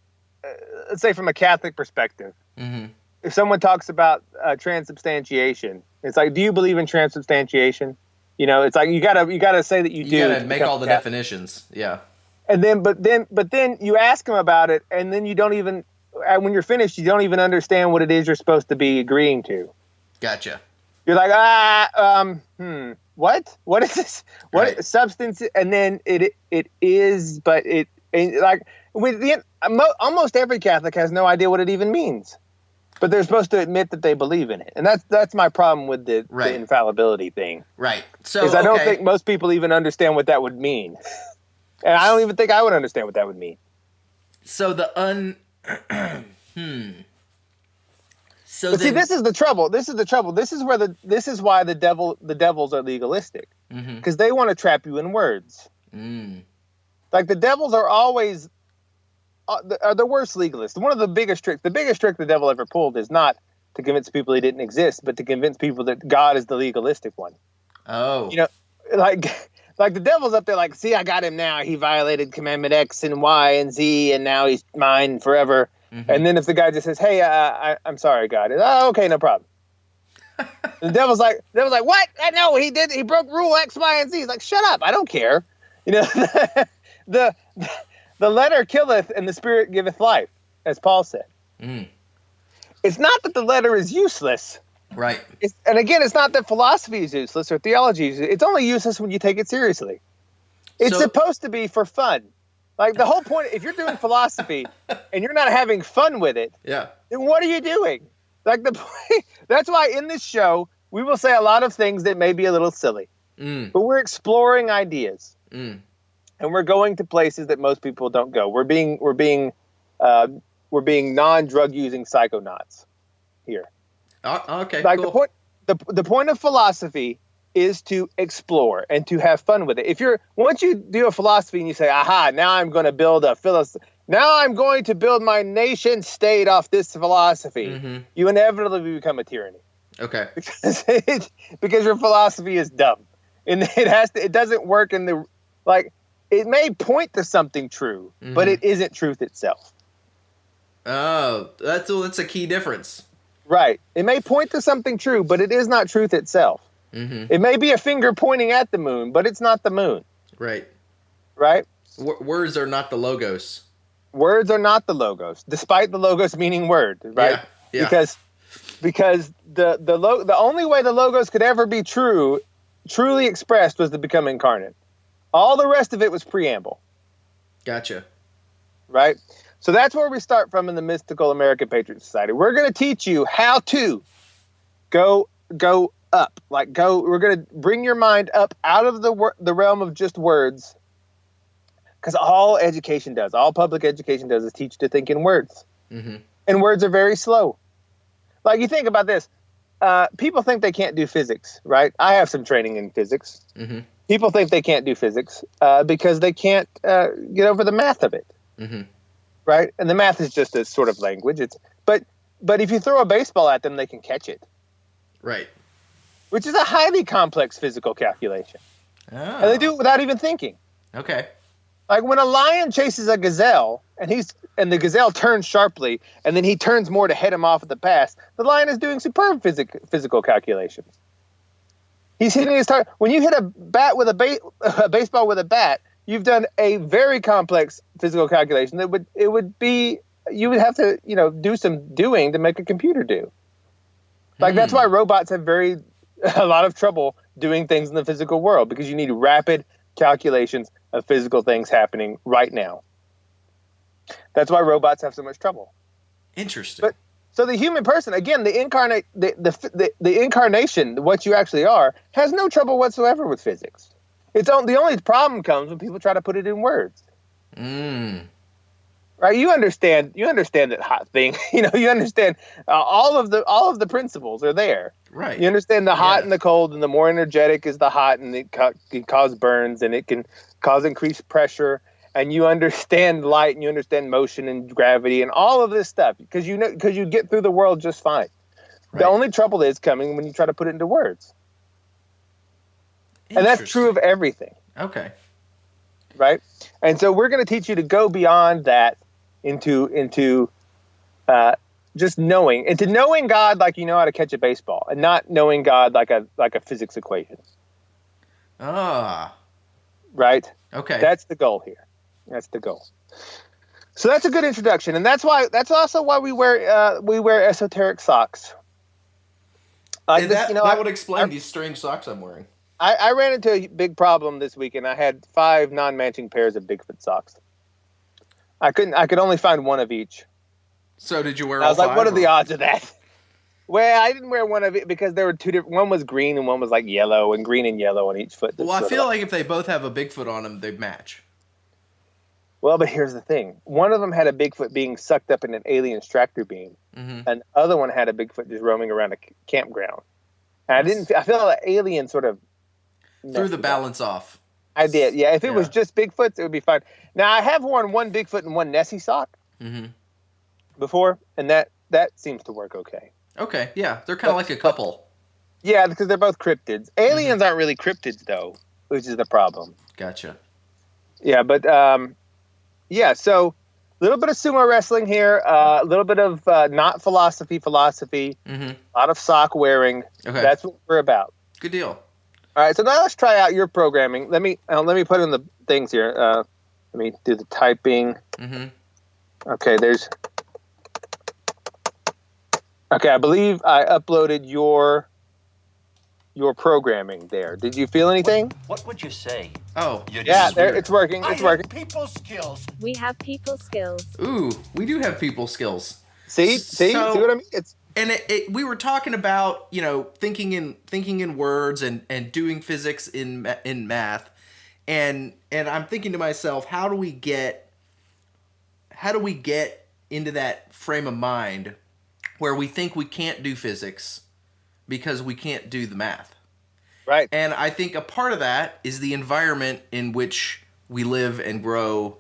let's say from a Catholic perspective, Mm-hmm. if someone talks about transubstantiation, it's like, do you believe in transubstantiation? It's like you gotta say that you do. You gotta make all the definitions, yeah. And then, but then you ask them about it, and then you don't even, when you're finished, you don't even understand what it is you're supposed to be agreeing to. Gotcha. You're like, what? What is this? What right. Substance? And then it is, but almost every Catholic has no idea what it even means, but they're supposed to admit that they believe in it, and that's my problem with the infallibility thing. Right. So I don't think most people even understand what that would mean, and I don't even think I would understand what that would mean. So So but see, this is the trouble. This is why the devils are legalistic, because they want to trap you in words. Like the devils are always the worst legalists. One of the biggest tricks the devil ever pulled is not to convince people he didn't exist, but to convince people that God is the legalistic one. Oh, like the devil's up there, like, see, I got him now. He violated commandment X and Y and Z, and now he's mine forever. And then if the guy just says, "Hey, I'm sorry, God," okay, no problem. The devil's like, what? No, he did. He broke rule X, Y, and Z. He's like, shut up. I don't care. The letter killeth and the spirit giveth life, as Paul said. It's not that the letter is useless. Right. And again, it's not that philosophy is useless or theology is useless. It's only useless when you take it seriously. It's supposed to be for fun. Like the whole point, if you're doing philosophy and you're not having fun with it, then what are you doing? Like that's why in this show, we will say a lot of things that may be a little silly, but we're exploring ideas and we're going to places that most people don't go. We're being non-drug using psychonauts here. Okay. Like cool. the point of philosophy is to explore and to have fun with it. Once you do a philosophy and you say, aha, now I'm going to build my nation state off this philosophy, you inevitably become a tyranny. Okay. Because your philosophy is dumb. And it doesn't work it may point to something true, but it isn't truth itself. Oh, that's a key difference. Right. It may point to something true, but it is not truth itself. It may be a finger pointing at the moon, but it's not the moon. Right. Right? Words are not the logos. Words are not the logos, despite the logos meaning word, right? Yeah. Because the only way the logos could ever be truly expressed was to become incarnate. All the rest of it was preamble. Gotcha. Right? So that's where we start from in the Mystical American Patriot Society. We're going to teach you how to go up. We're going to bring your mind up out of the realm of just words. Because all public education does is teach you to think in words. And words are very slow. Like, you think about this. People think they can't do physics, right? I have some training in physics. People think they can't do physics because they can't get over the math of it. Right? And the math is just a sort of language. But if you throw a baseball at them, they can catch it. Right. Which is a highly complex physical calculation. Oh. And they do it without even thinking. Okay. Like when a lion chases a gazelle and the gazelle turns sharply and then he turns more to head him off at the pass, the lion is doing superb physical calculations. He's hitting his target. When you hit a baseball with a bat, you've done a very complex physical calculation you would have to, do some doing to make a computer do. Like that's why robots have a lot of trouble doing things in the physical world, because you need rapid calculations of physical things happening right now. That's why robots have so much trouble. Interesting. So the human person, again, the incarnation, what you actually are, has no trouble whatsoever with physics. The only problem comes when people try to put it in words. Right, you understand that hot thing. You understand all of the principles are there. Right. You understand the hot and the cold, and the more energetic is the hot, and it can cause burns, and it can cause increased pressure. And you understand light, and you understand motion and gravity, and all of this stuff because you get through the world just fine. Right. The only trouble is coming when you try to put it into words. And that's true of everything. Okay. Right, and so we're going to teach you to go beyond that into just knowing God like you know how to catch a baseball, and not knowing God like a physics equation. Ah. Right. Okay. That's the goal here. That's the goal. So that's a good introduction, and that's also why we wear esoteric socks. That would explain these strange socks I'm wearing. I ran into a big problem this weekend. I had 5 non-matching pairs of Bigfoot socks. I could only find one of each. So did you wear all 5? I was like, what are the odds of that? Well, I didn't wear one of it because there were 2 different. One was green and one was like yellow, and green and yellow on each foot. Well, I feel like if they both have a Bigfoot on them, they match. Well, but here's the thing. One of them had a Bigfoot being sucked up in an alien tractor beam. And the other one had a Bigfoot just roaming around a campground. And I feel like the alien sort of threw the balance off. I did, yeah. If it was just Bigfoots, it would be fine. Now, I have worn one Bigfoot and one Nessie sock before, and that seems to work okay. Okay, yeah. They're kind of like a couple. Yeah, because they're both cryptids. Aliens aren't really cryptids, though, which is the problem. Gotcha. Yeah, but, so a little bit of sumo wrestling here, a little bit of not philosophy, a lot of sock wearing. Okay. That's what we're about. Good deal. All right, so now let's try out your programming. Let me put in the things here. Let me do the typing. Okay, I believe I uploaded your programming there. Did you feel anything? What would you say? Oh, yeah, there it's working. It's working. People skills. We have people skills. Ooh, we do have people skills. See what I mean? We were talking about, thinking in words and doing physics in math, and I'm thinking to myself, how do we get into that frame of mind where we think we can't do physics because we can't do the math? Right. And I think a part of that is the environment in which we live and grow.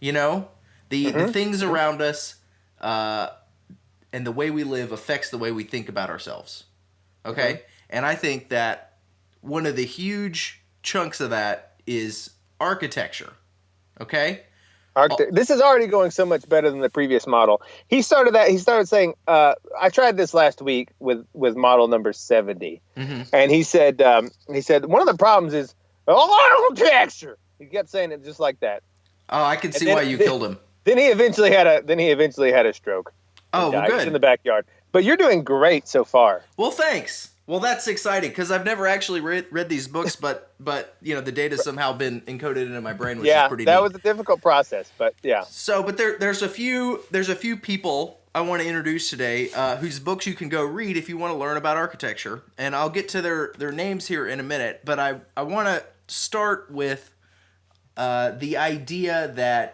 The things around us. And the way we live affects the way we think about ourselves. Okay? And I think that one of the huge chunks of that is architecture. Okay? This is already going so much better than the previous model. He started saying, I tried this last week with model number 70. And he said, one of the problems is architecture. He kept saying it just like that. Oh, I can see why you killed him. Then he eventually had a stroke. Oh, well, good. In the backyard. But you're doing great so far. Well, thanks. Well, that's exciting because I've never actually read these books, but the data's somehow been encoded into my brain, which is pretty neat. Yeah, that was a difficult process, but yeah. So, but there's a few people I want to introduce today whose books you can go read if you want to learn about architecture, and I'll get to their names here in a minute. But I want to start with the idea that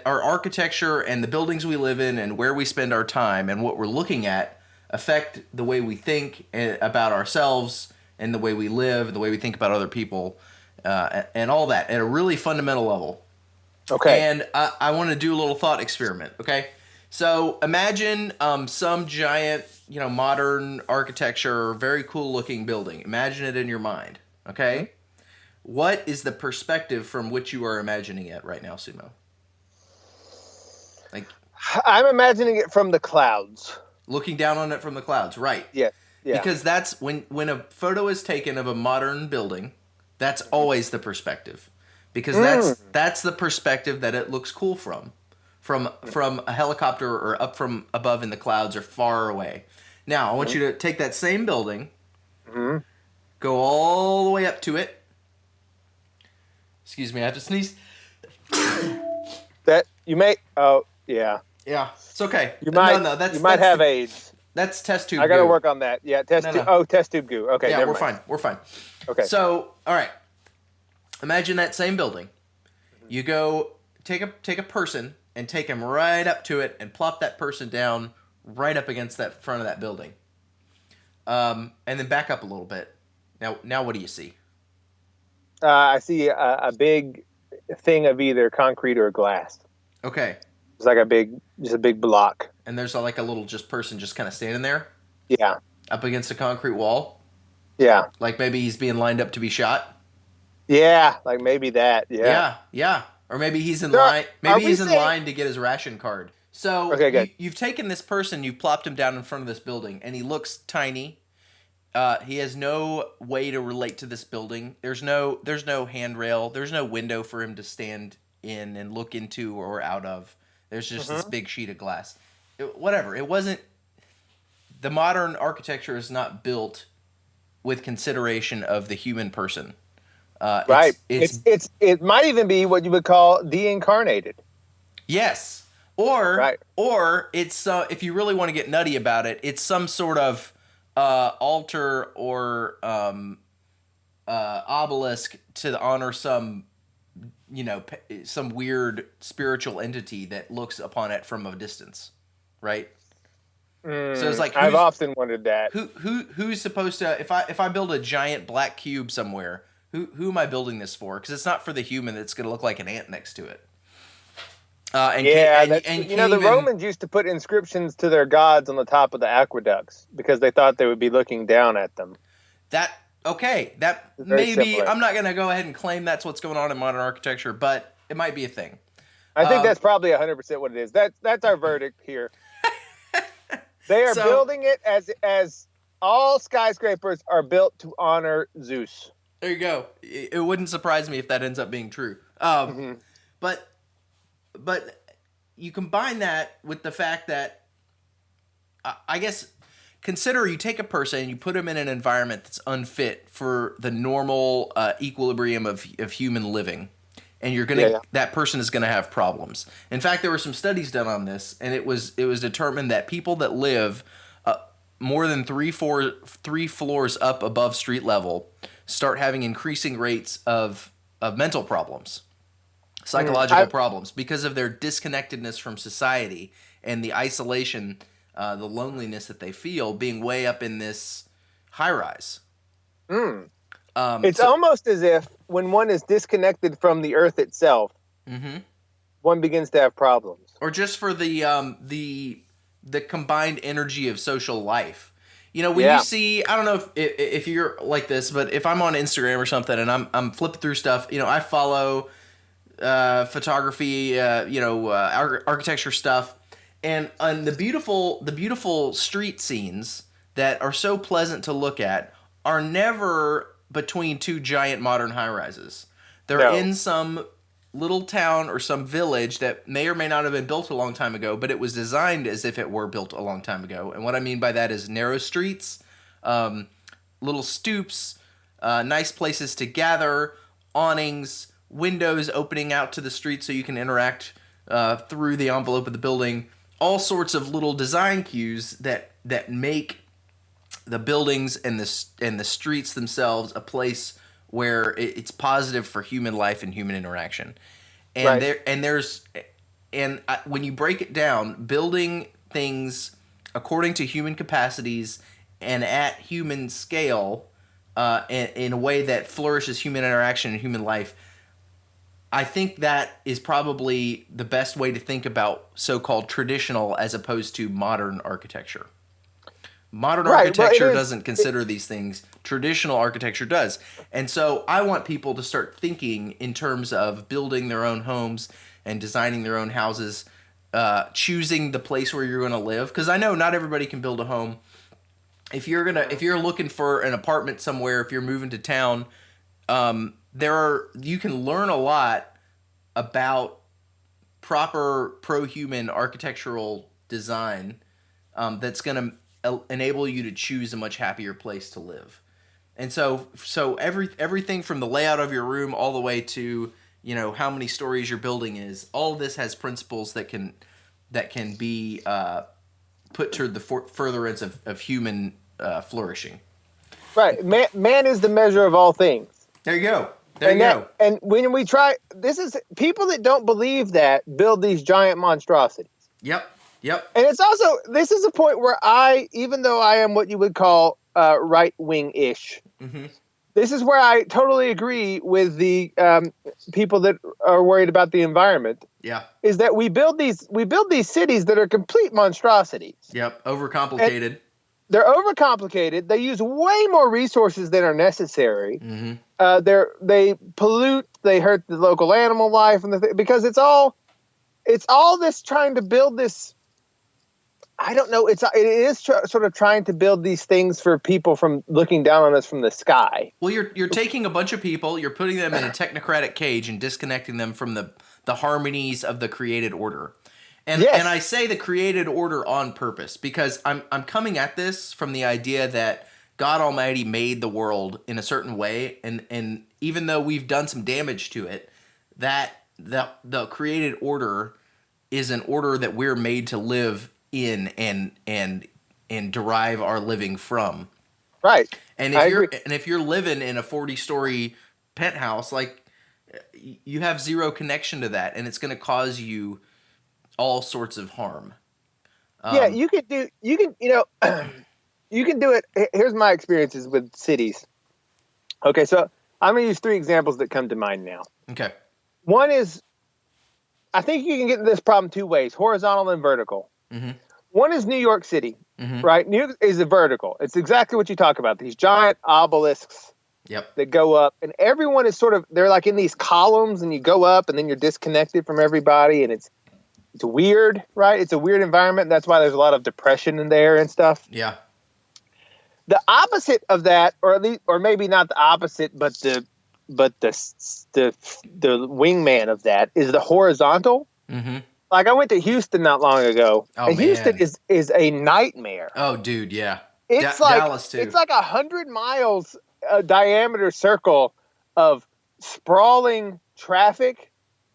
our architecture and the buildings we live in and where we spend our time and what we're looking at affect the way we think about ourselves and the way we live and the way we think about other people and all that at a really fundamental level. Okay. And I want to do a little thought experiment, okay? So imagine some giant, modern architecture, very cool looking building. Imagine it in your mind, okay? What is the perspective from which you are imagining it right now, Sumo? I'm imagining it from the clouds. Looking down on it from the clouds, right? Yeah. Because that's when a photo is taken of a modern building, that's always the perspective. Because that's the perspective that it looks cool from a helicopter or up from above in the clouds or far away. Now, I want you to take that same building, go all the way up to it. Excuse me, I have to sneeze. That you may. Oh, yeah. Yeah, it's okay. You might have AIDS. That's test tube. I got to work on that. Yeah, test tube goo. Okay, yeah, we're fine. Okay. So, all right. Imagine that same building. You go take a person and take him right up to it and plop that person down right up against that front of that building. And then back up a little bit. Now what do you see? I see a big thing of either concrete or glass. Okay. It's like a big block. And there's like a little person just kind of standing there? Yeah. Up against a concrete wall? Yeah. Like maybe he's being lined up to be shot? Yeah, like maybe that. Yeah. Yeah. Or maybe he's in line. Maybe he's in line to get his ration card. So okay, good. You've taken this person, you've plopped him down in front of this building, and he looks tiny. He has no way to relate to this building. There's no handrail. There's no window for him to stand in and look into or out of. There's just this big sheet of glass. Whatever. It wasn't. The modern architecture is not built with consideration of the human person. Right. It might even be what you would call de-incarnated. Yes. Or it's if you really want to get nutty about it, it's some sort of altar or obelisk to honor some weird spiritual entity that looks upon it from a distance, right? So it's like I've often wondered that. Who's supposed to if I build a giant black cube somewhere, who am I building this for? Because it's not for the human that's going to look like an ant next to it. The Romans used to put inscriptions to their gods on the top of the aqueducts because they thought they would be looking down at them. That maybe similar. I'm not going to go ahead and claim that's what's going on in modern architecture, but it might be a thing. I think that's probably 100% what it is. That's our verdict here. They are building it as all skyscrapers are built to honor Zeus. There you go. It wouldn't surprise me if that ends up being true. But you combine that with the fact that, I guess, consider you take a person and you put him in an environment that's unfit for the normal equilibrium of human living. And you're gonna that person is gonna have problems. In fact, there were some studies done on this, and it was determined that people that live more than three floors up above street level start having increasing rates of mental problems, psychological problems, because of their disconnectedness from society and the isolation, the loneliness that they feel being way up in this high rise. It's almost as if when one is disconnected from the earth itself, one begins to have problems. Or just for the combined energy of social life. When you see, I don't know if you're like this, but if I'm on Instagram or something and I'm flipping through stuff, I follow photography, architecture stuff, and the beautiful street scenes that are so pleasant to look at are never between two giant modern high-rises. They're in some little town or some village that may or may not have been built a long time ago, but it was designed as if it were built a long time ago. And what I mean by that is narrow streets, little stoops, nice places to gather, awnings, windows opening out to the street so you can interact through the envelope of the building, all sorts of little design cues that make the buildings and the streets themselves a place where it's positive for human life and human interaction. And when you break it down, building things according to human capacities and at human scale, in a way that flourishes human interaction and human life, I think that is probably the best way to think about so-called traditional as opposed to modern architecture. Modern architecture doesn't consider these things. Traditional architecture does. And so I want people to start thinking in terms of building their own homes and designing their own houses, choosing the place where you're going to live. Because I know not everybody can build a home. If you're looking for an apartment somewhere, if you're moving to town, you can learn a lot about proper pro-human architectural design that's going to enable you to choose a much happier place to live. And so everything from the layout of your room all the way to how many stories your building is, all of this has principles that can be put toward the furtherance of human flourishing. Right, man is the measure of all things. There you go. There you go. And when we try, this is people that don't believe that build these giant monstrosities. Yep. And it's also, this is a point where even though I am what you would call right-wing-ish, this is where I totally agree with the people that are worried about the environment. Yeah. Is that we build these cities that are complete monstrosities. Yep. Overcomplicated. And they're overcomplicated. They use way more resources than are necessary. They pollute. They hurt the local animal life, because it's all this trying to build this. I don't know. It is sort of trying to build these things for people from looking down on us from the sky. Well, you're taking a bunch of people, you're putting them in a technocratic cage and disconnecting them from the harmonies of the created order. And I say the created order on purpose because I'm coming at this from the idea that God Almighty made the world in a certain way, and even though we've done some damage to it, that the created order is an order that we're made to live in and derive our living from. Right. And if you're living in a 40-story penthouse, like, you have zero connection to that, and it's going to cause you all sorts of harm. You can do it. Here's my experiences with cities. Okay, so I'm going to use 3 examples that come to mind now. Okay. One is, I think you can get this problem 2 ways, horizontal and vertical. One is New York City, right? New York is a vertical. It's exactly what you talk about. These giant obelisks that go up, and everyone is they're like in these columns, and you go up, and then you're disconnected from everybody, and it's weird, right? It's a weird environment. That's why there's a lot of depression in there and stuff. Yeah. The opposite of that, or maybe not the opposite, but the wingman of that is the horizontal. Like, I went to Houston not long ago, and Houston is a nightmare. Oh, dude, yeah. It's like Dallas too. It's like 100 miles diameter circle of sprawling traffic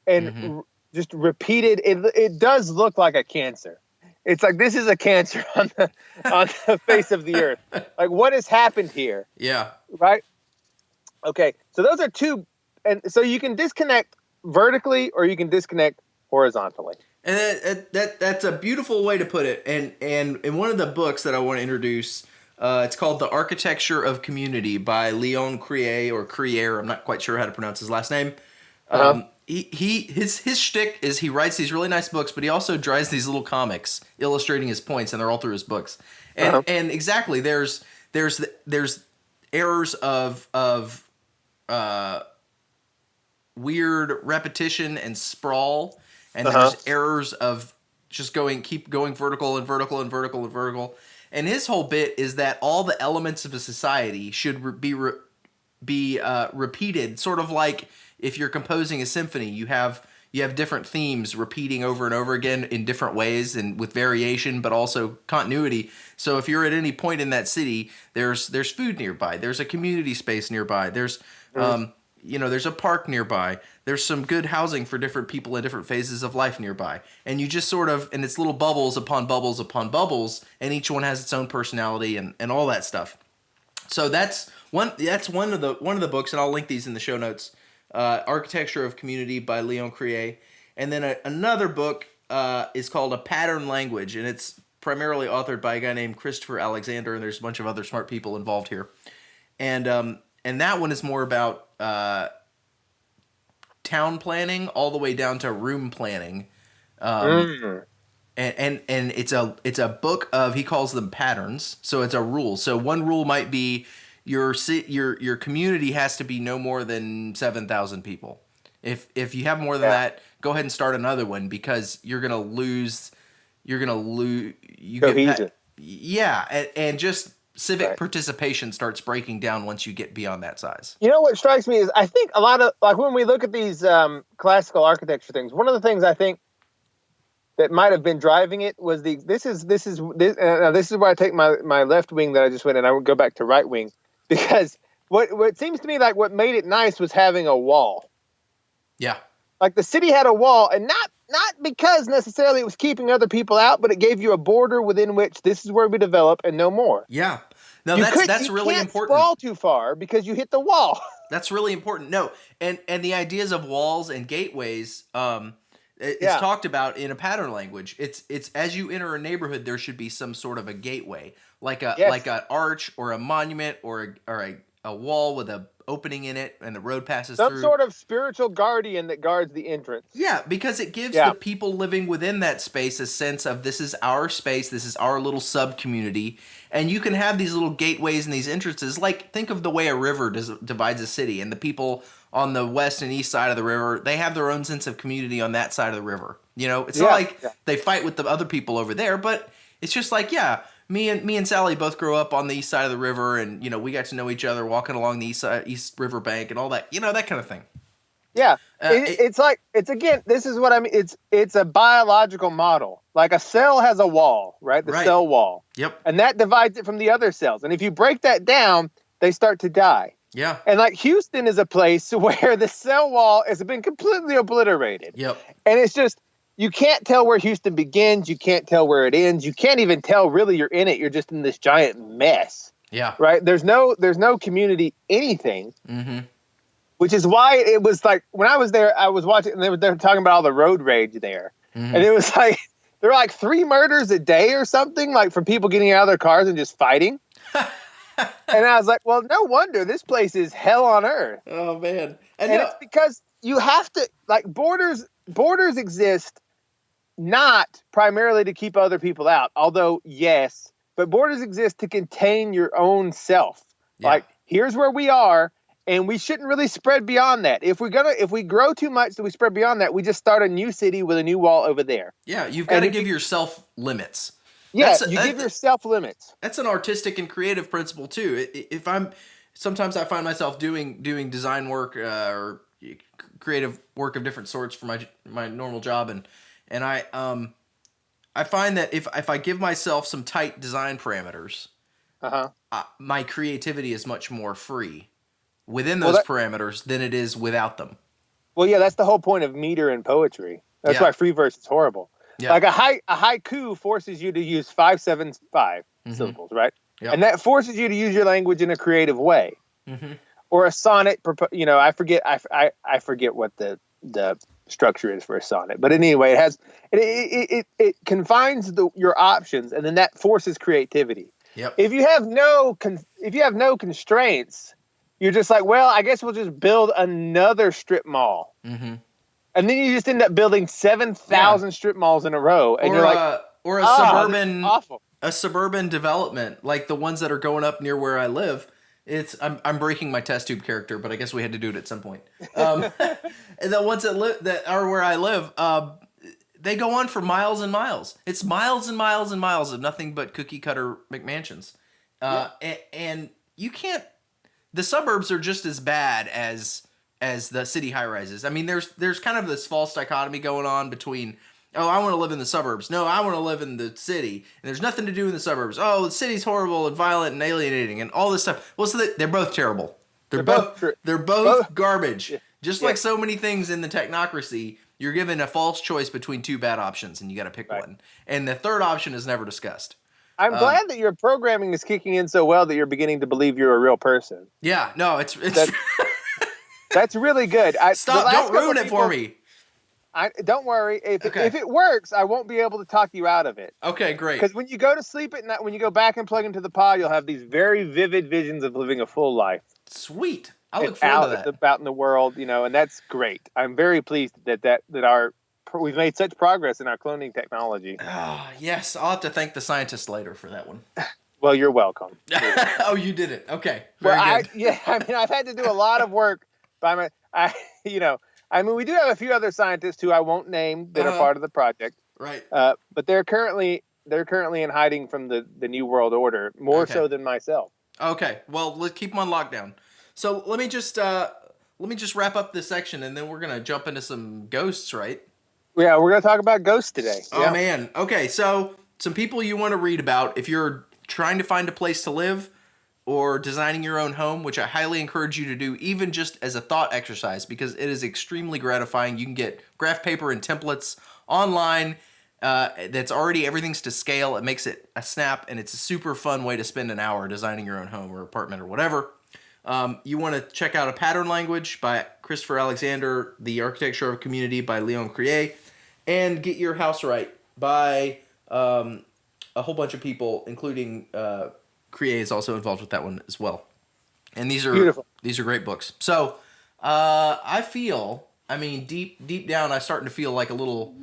and just repeated. It does look like a cancer. It's like, this is a cancer on the face of the earth. Like, what has happened here? Yeah. Right. Okay. So those are 2, and so you can disconnect vertically or you can disconnect horizontally. And that's a beautiful way to put it. And in one of the books that I want to introduce, it's called The Architecture of Community by Leon Crier, or Crier. I'm not quite sure how to pronounce his last name. His shtick is he writes these really nice books, but he also draws these little comics illustrating his points, and they're all through his books. And exactly, there's errors of weird repetition and sprawl. And there's errors of just keep going vertical and vertical and vertical and vertical. And his whole bit is that all the elements of a society should be repeated, sort of like if you're composing a symphony, you have different themes repeating over and over again in different ways and with variation, but also continuity. So if you're at any point in that city, there's food nearby, there's a community space nearby, there's there's a park nearby. There's some good housing for different people in different phases of life nearby. And you just and it's little bubbles upon bubbles upon bubbles, and each one has its own personality and all that stuff. So that's one of the books, and I'll link these in the show notes. Architecture of Community by Leon Crier. And then another book is called A Pattern Language, and it's primarily authored by a guy named Christopher Alexander, and there's a bunch of other smart people involved here. And that one is more about town planning all the way down to room planning. And it's a book of, he calls them patterns. So it's a rule. So one rule might be your community has to be no more than 7,000 people. If you have more than that, go ahead and start another one, because you're gonna lose cohesion. And just civic participation starts breaking down once you get beyond that size. You know what strikes me is, I think a lot of, like, when we look at these classical architecture things, one of the things I think that might have been driving it was this is where I take my left wing that I just went, and I would go back to right wing, because what seems to me like what made it nice was having a wall. Yeah. Like, the city had a wall, and not because necessarily it was keeping other people out, but it gave you a border within which this is where we develop and no more. Yeah. No, that's really can't important. sprawl too far because you hit the wall. That's really important. No, and the ideas of walls and gateways, it's Yeah. talked about in a pattern language. It's as you enter a neighborhood, there should be some sort of a gateway, like an arch or a monument or a wall with a opening in it, and the road passes Some through. sort of spiritual guardian that guards the entrance. Yeah, because it gives the people living within that space a sense of this is our space, this is our little sub-community, and you can have these little gateways and these entrances. Like, think of the way a river divides a city, and the people on the west and east side of the river, they have their own sense of community on that side of the river. You know, it's not like they fight with the other people over there, but it's just like, me and Sally both grew up on the east side of the river, and we got to know each other walking along the east river bank and all that, that kind of thing. Yeah, this is what I mean. It's a biological model. Like a cell has a wall, right? The cell wall. Yep. And that divides it from the other cells. And if you break that down, they start to die. Yeah. And like Houston is a place where the cell wall has been completely obliterated. Yep. And it's just, you can't tell where Houston begins. You can't tell where it ends. You can't even tell really you're in it. You're just in this giant mess. Yeah. Right? There's no community anything. Mm-hmm. Which is why it was like, when I was there, I was watching, and they were talking about all the road rage there. Mm-hmm. And it was like, there were like 3 murders a day or something, like from people getting out of their cars and just fighting. And I was like, well, no wonder this place is hell on earth. Oh, man. And it's because you have to, like, borders exist not primarily to keep other people out, although, yes, but borders exist to contain your own self. Yeah. Like, here's where we are. And we shouldn't really spread beyond that. If we grow too much, so we spread beyond that, we just start a new city with a new wall over there. Yeah, you've got to give yourself limits. Yeah, give yourself limits. That's an artistic and creative principle too. Sometimes I find myself doing design work or creative work of different sorts for my normal job, and I find that if I give myself some tight design parameters, my creativity is much more free within those parameters than it is without them. Well, yeah, that's the whole point of meter in poetry. That's why free verse is horrible. Yeah. Like a haiku forces you to use 575 syllables, right? Yep. And that forces you to use your language in a creative way. Mm-hmm. Or a sonnet, I forget what the structure is for a sonnet, but anyway, it has it confines your options, and then that forces creativity. Yep. If you have no constraints, you're just like, well, I guess we'll just build another strip mall. Mm-hmm. And then you just end up building 7,000 strip malls in a row. And you're like, or a suburban development, like the ones that are going up near where I live. I'm breaking my test tube character, but I guess we had to do it at some point. And the ones that are where I live, they go on for miles and miles. It's miles and miles and miles of nothing but cookie cutter McMansions. And you can't. The suburbs are just as bad as the city high rises. I mean, there's kind of this false dichotomy going on between, oh, I want to live in the suburbs. No, I want to live in the city. And there's nothing to do in the suburbs. Oh, the city's horrible and violent and alienating and all this stuff. Well, so they're both terrible. They're both garbage. Yeah. Just like so many things in the technocracy, you're given a false choice between 2 bad options, and you got to pick one. And the third option is never discussed. I'm glad that your programming is kicking in so well that you're beginning to believe you're a real person. Yeah, no, it's that's really good. Stop! Don't ruin it for me. Don't worry. If it works, I won't be able to talk you out of it. Okay, great. Because when you go to sleep at night, when you go back and plug into the pod, you'll have these very vivid visions of living a full life. Sweet. I look forward to that. About in the world, and that's great. I'm very pleased that we've made such progress in our cloning technology. Yes, I'll have to thank the scientists later for that one. Well, you're welcome. Oh, you did it. Okay. Very good. I've had to do a lot of work by we do have a few other scientists who I won't name that are part of the project. Right. But they're currently in hiding from the New World Order more so than myself. Okay. Well, let's keep them on lockdown. So let me just wrap up this section, and then we're gonna jump into some ghosts, right? Yeah, we're gonna talk about ghosts today. Oh man. Okay. So some people you want to read about if you're trying to find a place to live or designing your own home, which I highly encourage you to do, even just as a thought exercise, because it is extremely gratifying. You can get graph paper and templates online. that's already, everything's to scale. It makes it a snap, and it's a super fun way to spend an hour designing your own home or apartment or whatever. You want to check out A Pattern Language by Christopher Alexander, The Architecture of Community by Leon Crier, and Get Your House Right by a whole bunch of people, including Crier is also involved with that one as well. And these are beautiful. These are great books. So I feel, I mean, deep down, I'm starting to feel like a little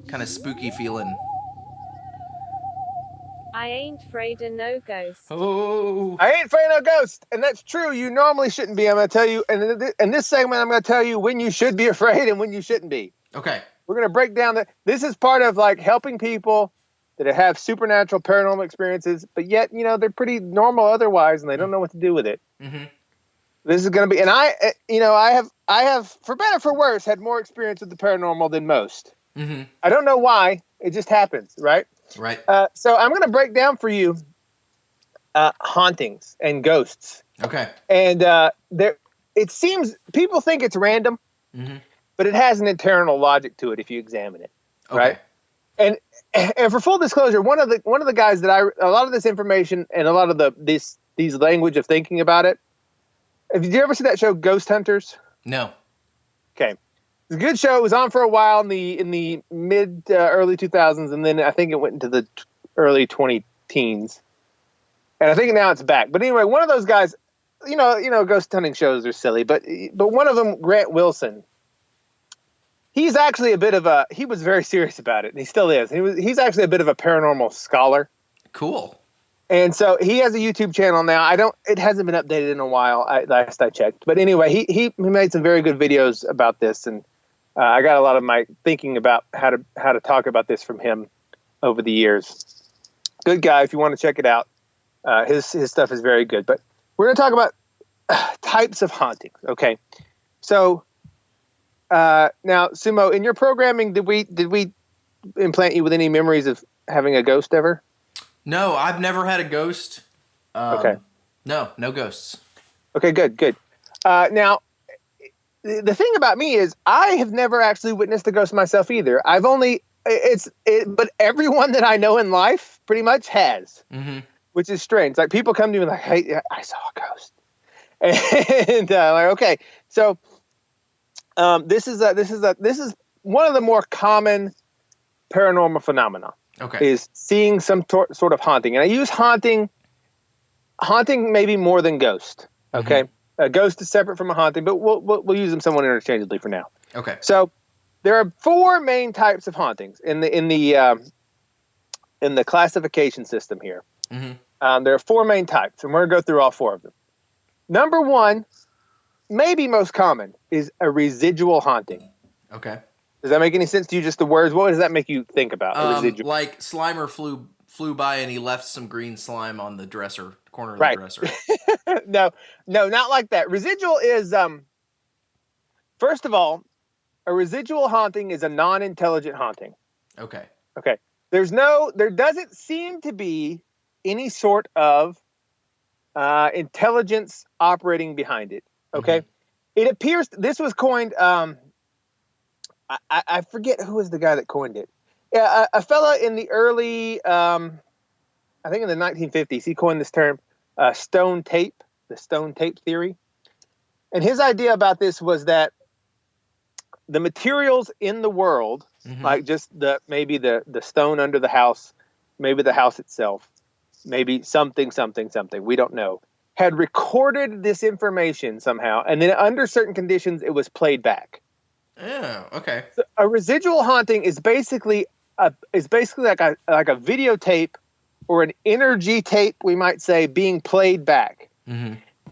kind of spooky feeling. I ain't afraid of no ghost. Oh, I ain't afraid of ghosts, and that's true. You normally shouldn't be. I'm going to tell you, and in this segment, I'm going to tell you when you should be afraid and when you shouldn't be. Okay. We're going to break down that. This is part of like helping people that have supernatural, paranormal experiences, but yet they're pretty normal otherwise, and they don't know what to do with it. Mm-hmm. This is going to be, and I have, for better or for worse, had more experience with the paranormal than most. Mm-hmm. I don't know why. It just happens, right? Right. So I'm going to break down for you hauntings and ghosts. Okay. And it seems people think it's random, but it has an internal logic to it if you examine it. Okay. Right. And for full disclosure, one of the guys that a lot of this information and a lot of these language of thinking about it. Did you ever see that show Ghost Hunters? No. Okay. It's a good show. It was on for a while in the mid early 2000s, and then I think it went into the early 2010s. And I think now it's back. But anyway, one of those guys, ghost hunting shows are silly, but one of them, Grant Wilson, he's actually he was very serious about it, and he still is. He's actually a bit of a paranormal scholar. Cool. And so he has a YouTube channel now. It hasn't been updated in a while, last I checked. But anyway, he made some very good videos about this, and I got a lot of my thinking about how to talk about this from him over the years. Good guy. If you want to check it out, his stuff is very good. But we're going to talk about types of hauntings. Okay, so now, Sumo, in your programming, did we implant you with any memories of having a ghost ever? No, I've never had a ghost. Okay. No ghosts. Okay, good. Now, the thing about me is I have never actually witnessed a ghost myself either. But everyone that I know in life pretty much has, which is strange. Like people come to me like, "Hey, I saw a ghost," and like, okay, so this is one of the more common paranormal phenomena. Okay. Is seeing some sort of haunting, and I use haunting maybe more than ghost. Okay. A ghost is separate from a haunting, but we'll use them somewhat interchangeably for now. Okay. So there are four main types of hauntings in the classification system here. There are four main types, and we're gonna go through all four of them. Number one, maybe most common, is a residual haunting. Okay. Does that make any sense to you? Just the words. What does that make you think about? A residual? Like Slimer flew by and he left some green slime on the corner of the dresser. No, not like that. Residual is, first of all, a residual haunting is a non-intelligent haunting. Okay. There doesn't seem to be any sort of intelligence operating behind it. Okay. It appears this was coined. I forget who was the guy that coined it. A fella in the early, I think in the 1950s, he coined this term, stone tape, the stone tape theory. And his idea about this was that the materials in the world, like just maybe the stone under the house, maybe the house itself, maybe something, we don't know, had recorded this information somehow. And then under certain conditions, it was played back. Oh, okay. So a residual haunting is basically like a videotape or an energy tape, we might say, being played back.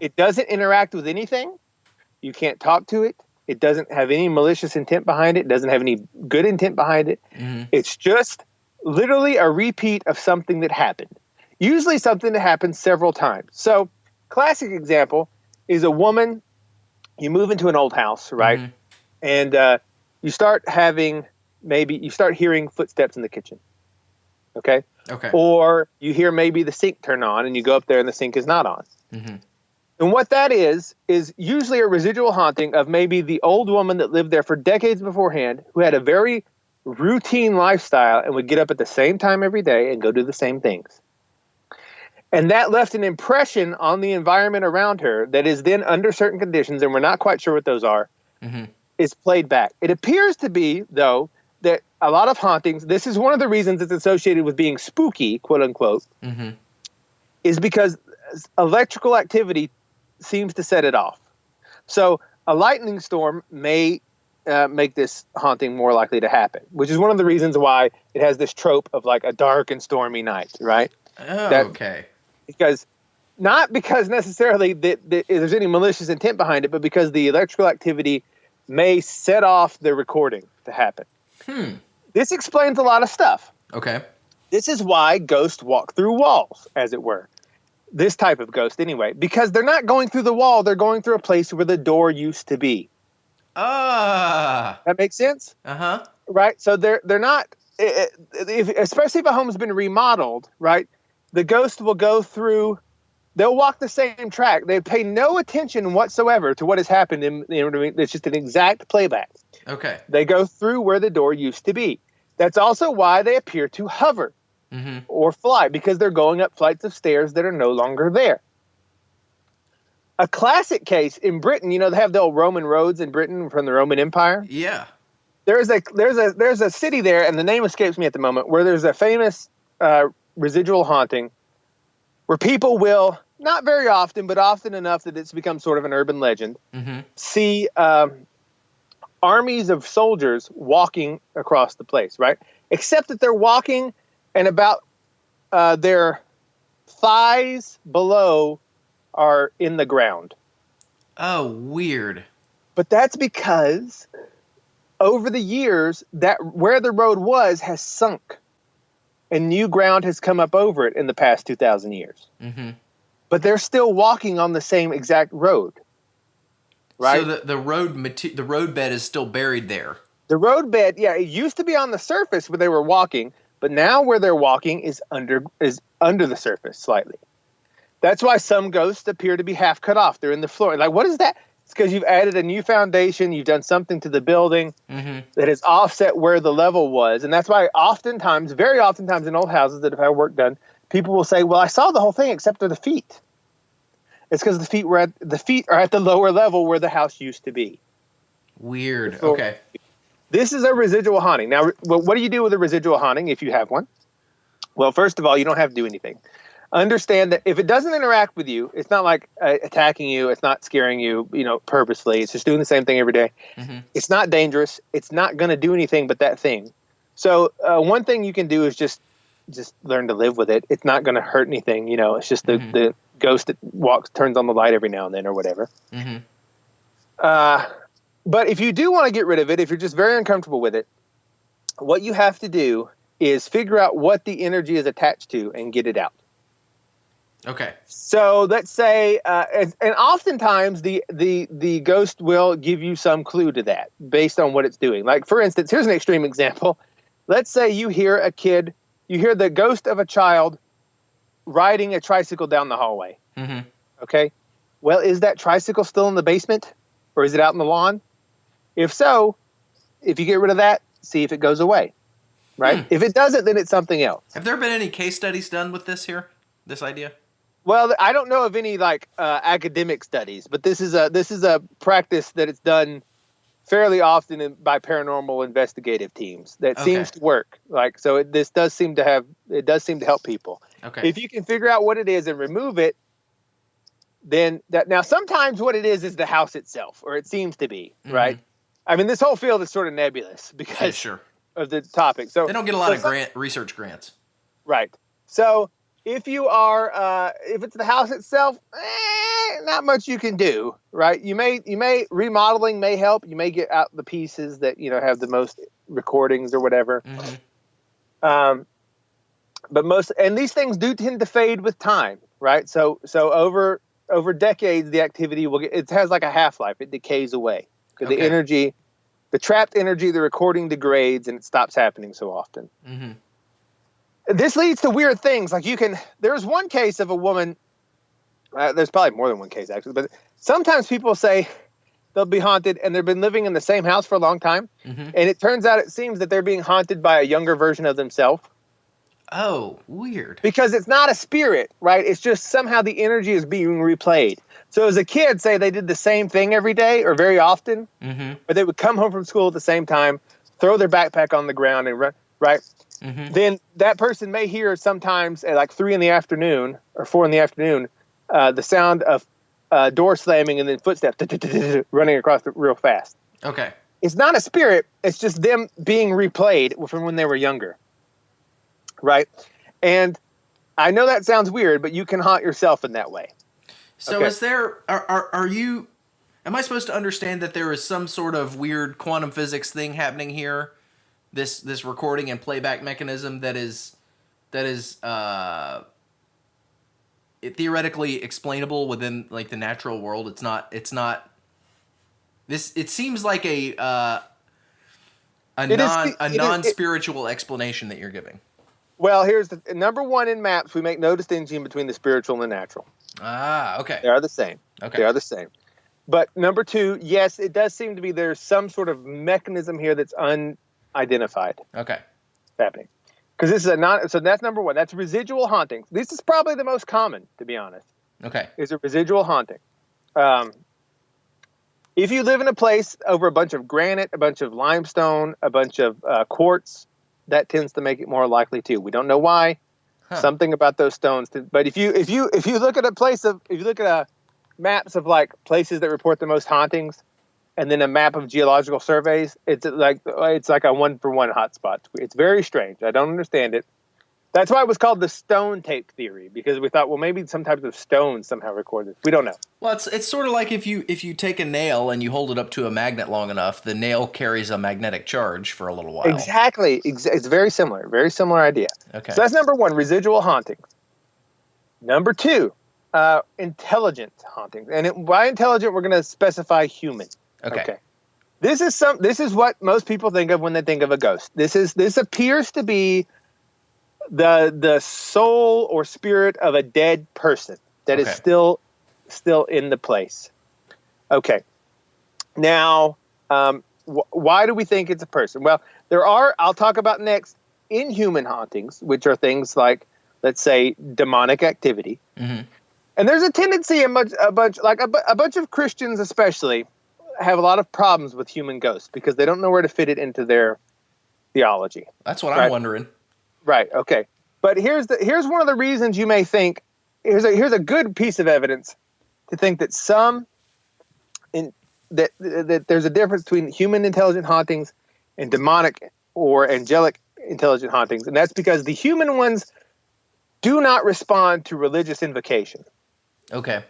It doesn't interact with anything. You can't talk to it. It doesn't have any malicious intent behind it. It doesn't have any good intent behind it. It's just literally a repeat of something that happened. Usually something that happened several times. So classic example is a woman, you move into an old house, right? And you start hearing footsteps in the kitchen. Okay. Or you hear maybe the sink turn on and you go up there and the sink is not on. And what that is usually a residual haunting of maybe the old woman that lived there for decades beforehand, who had a very routine lifestyle and would get up at the same time every day and go do the same things. And that left an impression on the environment around her that is then, under certain conditions, and we're not quite sure what those are, is played back. It appears to be, though, that a lot of hauntings, this is one of the reasons it's associated with being spooky, quote unquote, is because electrical activity seems to set it off. So a lightning storm may make this haunting more likely to happen, which is one of the reasons why it has this trope of like a dark and stormy night, right? Oh, okay. Because not because necessarily that there's any malicious intent behind it, but because the electrical activity may set off the recording to happen. This explains a lot of stuff. Okay. This is why ghosts walk through walls, as it were. This type of ghost, anyway, because they're not going through the wall; they're going through a place where the door used to be. That makes sense? Right? So they're not, especially if a home's been remodeled, right? The ghost will go through, they'll walk the same track. They pay no attention whatsoever to what has happened. It's just an exact playback. Okay. They go through where the door used to be. That's also why they appear to hover or fly, because they're going up flights of stairs that are no longer there. A classic case in Britain, they have the old Roman roads in Britain from the Roman Empire. Yeah. There's a city there, and the name escapes me at the moment, where there's a famous residual haunting where people will, not very often, but often enough that it's become sort of an urban legend, see armies of soldiers walking across the place, right? Except that they're walking and about their thighs below are in the ground. Oh, weird. But that's because over the years, that where the road was has sunk and new ground has come up over it in the past 2,000 years. But they're still walking on the same exact road. Right? So the road bed is still buried there. The road bed, yeah, it used to be on the surface where they were walking, but now where they're walking is under the surface slightly. That's why some ghosts appear to be half cut off. They're in the floor. Like, what is that? It's because you've added a new foundation. You've done something to the building that has offset where the level was. And that's why very oftentimes in old houses that have had work done, people will say, well, I saw the whole thing except for the feet. It's because the feet are at the lower level where the house used to be. Weird. Okay. This is a residual haunting. Now, what do you do with a residual haunting if you have one? Well, first of all, you don't have to do anything. Understand that if it doesn't interact with you, it's not like attacking you. It's not scaring you, purposely. It's just doing the same thing every day. It's not dangerous. It's not going to do anything but that thing. So one thing you can do is just learn to live with it. It's not going to hurt anything. It's just the ghost that turns on the light every now and then or whatever. But if you do want to get rid of it, if you're just very uncomfortable with it, what you have to do is figure out what the energy is attached to and get it out. Okay. So let's say, and oftentimes the ghost will give you some clue to that based on what it's doing. Like, for instance, here's an extreme example. Let's say you hear the ghost of a child riding a tricycle down the hallway. Okay. Well, is that tricycle still in the basement or is it out in the lawn? If so, if you get rid of that, see if it goes away. Right? If it doesn't, then it's something else. Have there been any case studies done with this idea? Well, I don't know of any academic studies, but this is a practice that it's done fairly often by paranormal investigative teams that seems to work. This does seem to help people. Okay. If you can figure out what it is and remove it, then now sometimes what it is the house itself, or it seems to be, right? I mean, this whole field is sort of nebulous because of the topic. So they don't get a lot of research grants. Right. So if you are, if it's the house itself, not much you can do, right? You may remodeling may help. You may get out the pieces that have the most recordings or whatever. But these things do tend to fade with time, right? So over decades, the activity it has like a half-life. It decays away. The energy, the trapped energy, the recording degrades, and it stops happening so often. This leads to weird things. Like there's one case of a woman, there's probably more than one case actually, but sometimes people say they'll be haunted, and they've been living in the same house for a long time. And it turns out, it seems that they're being haunted by a younger version of themselves. Oh, weird. Because it's not a spirit, right? It's just somehow the energy is being replayed. So as a kid, say they did the same thing every day or very often, but they would come home from school at the same time, throw their backpack on the ground and run, right? Then that person may hear sometimes at like 3 in the afternoon or 4 in the afternoon, the sound of door slamming and then footsteps running across real fast. Okay. It's not a spirit. It's just them being replayed from when they were younger. Right. And I know that sounds weird, but you can haunt yourself in that way. So is there, am I supposed to understand that there is some sort of weird quantum physics thing happening here? This recording and playback mechanism that is theoretically explainable within like the natural world. It's not this. It seems like a non-spiritual explanation that you're giving. Well, here's the number one in maps. We make no distinction between the spiritual and the natural. Ah, okay. They are the same. Okay. They are the same. But number two, yes, it does seem to be there's some sort of mechanism here that's unidentified. Okay. Happening. Because this is so that's number one. That's residual haunting. This is probably the most common, to be honest. Okay. Is a residual haunting. If you live in a place over a bunch of granite, a bunch of limestone, a bunch of quartz, that tends to make it more likely too. We don't know why. Something about those stones. But if you look at maps of like places that report the most hauntings, and then a map of geological surveys, it's like a 1-for-1 hotspot. It's very strange. I don't understand it. That's why it was called the stone tape theory, because we thought, well, maybe some types of stones somehow record this. We don't know. Well, it's sort of like if you take a nail and you hold it up to a magnet long enough, the nail carries a magnetic charge for a little while. Exactly. It's very similar. Very similar idea. Okay. So that's number one, residual hauntings. Number two, intelligent hauntings. And by intelligent, we're going to specify human. Okay. This is what most people think of when they think of a ghost. This appears to be the soul or spirit of a dead person that is still in the place. Okay. Now, why do we think it's a person? Well, I'll talk about next, inhuman hauntings, which are things like, let's say, demonic activity. And there's a tendency, a bunch of Christians especially have a lot of problems with human ghosts because they don't know where to fit it into their theology. That's what I'm wondering. Right. Okay. But here's one of the reasons you may think, here's a good piece of evidence to think that that there's a difference between human intelligent hauntings and demonic or angelic intelligent hauntings. And that's because the human ones do not respond to religious invocation. Okay.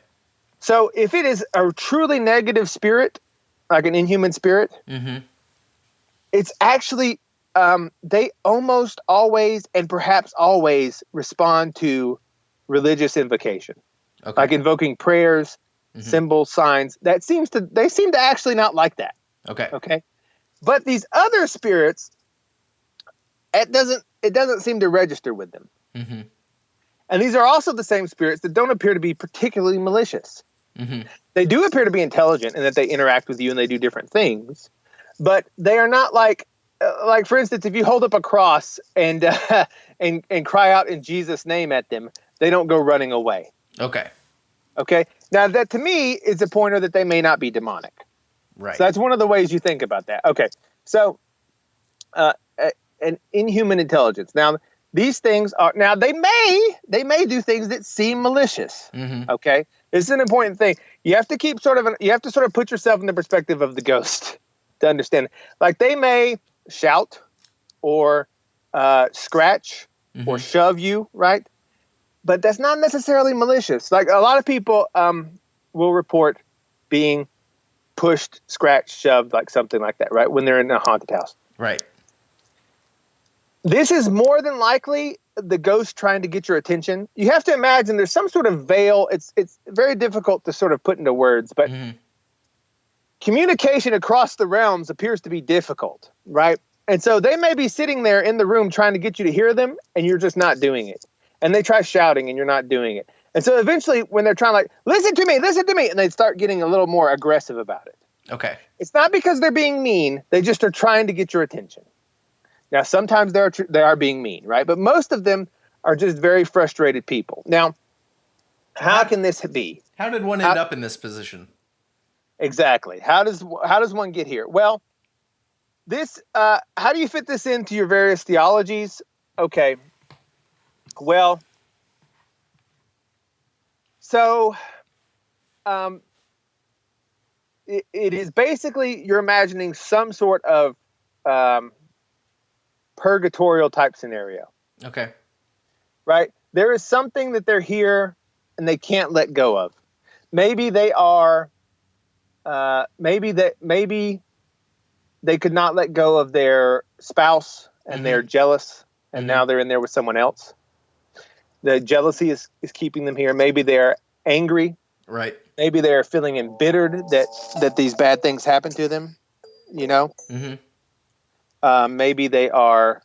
So if it is a truly negative spirit, like an inhuman spirit, it's actually, they almost always and perhaps always respond to religious invocation. Okay. Like invoking prayers, symbols, signs. They seem to actually not like that. Okay. Okay. But these other spirits, it doesn't seem to register with them. And these are also the same spirits that don't appear to be particularly malicious. They do appear to be intelligent in that they interact with you and they do different things, but they are not like for instance, if you hold up a cross and cry out in Jesus' name at them, they don't go running away. Okay. Okay. Now that to me is a pointer that they may not be demonic. Right. So that's one of the ways you think about that. Okay. So, an inhuman intelligence. Now, these things are they may do things that seem malicious. Okay, this is an important thing. You have to sort of put yourself in the perspective of the ghost to understand. Like they may shout or scratch or shove you, right? But that's not necessarily malicious. Like a lot of people will report being pushed, scratched, shoved, like something like that, right? When they're in a haunted house, right? This is more than likely the ghost trying to get your attention. You have to imagine there's some sort of veil. It's very difficult to sort of put into words, but communication across the realms appears to be difficult, right? And so they may be sitting there in the room trying to get you to hear them, and you're just not doing it. And they try shouting, and you're not doing it. And so eventually when they're trying listen to me, and they start getting a little more aggressive about it. Okay. It's not because they're being mean. They just are trying to get your attention. Now, sometimes they are being mean, right? But most of them are just very frustrated people. Now, how can this be? How did one end up in this position? Exactly. How does one get here? Well, this how do you fit this into your various theologies? Okay. Well, so it is basically you're imagining some sort of purgatorial type scenario. Okay. Right? There is something that they're here and they can't let go of. Maybe they are maybe they could not let go of their spouse and they're jealous and now they're in there with someone else. The jealousy is keeping them here. Maybe they're angry. Right. Maybe they're feeling embittered that these bad things happen to them, you know? Maybe they are,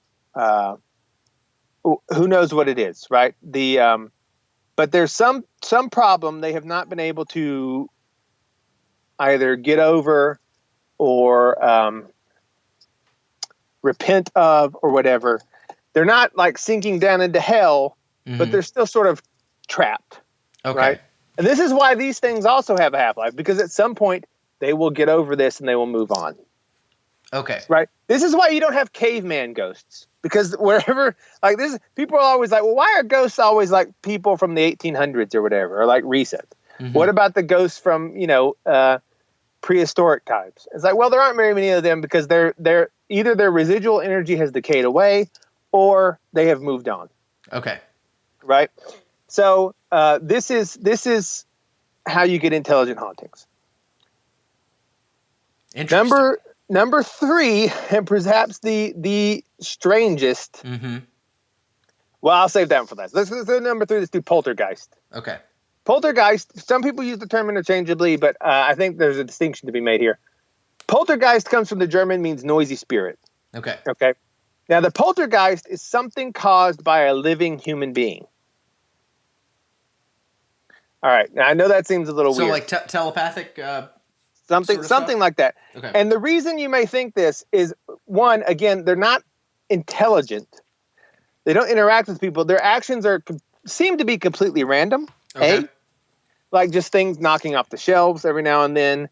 who knows what it is, right? But there's some problem they have not been able to either get over or repent of or whatever. They're not like sinking down into hell, but they're still sort of trapped. Okay. Right? And this is why these things also have a half-life, because at some point they will get over this and they will move on. Okay. Right? This is why you don't have caveman ghosts, because wherever like this, people are always like, well, why are ghosts always like people from the 1800s or whatever, or like recent? What about the ghosts from, prehistoric times? It's like, well, there aren't very many of them because they're either their residual energy has decayed away or they have moved on. Okay. Right? So this is how you get intelligent hauntings. Interesting. Number 3, and perhaps the strangest. Well, I'll save that one for last. Let's do number 3. Let's do poltergeist. Okay. Poltergeist. Some people use the term interchangeably, but I think there's a distinction to be made here. Poltergeist comes from the German, means noisy spirit. Okay. Okay. Now, the poltergeist is something caused by a living human being. All right. Now, I know that seems a little weird. So, like telepathic. Something like that. Okay. And the reason you may think this is, one, again, they're not intelligent. They don't interact with people. Their actions seem to be completely random. Okay. Like just things knocking off the shelves every now and then,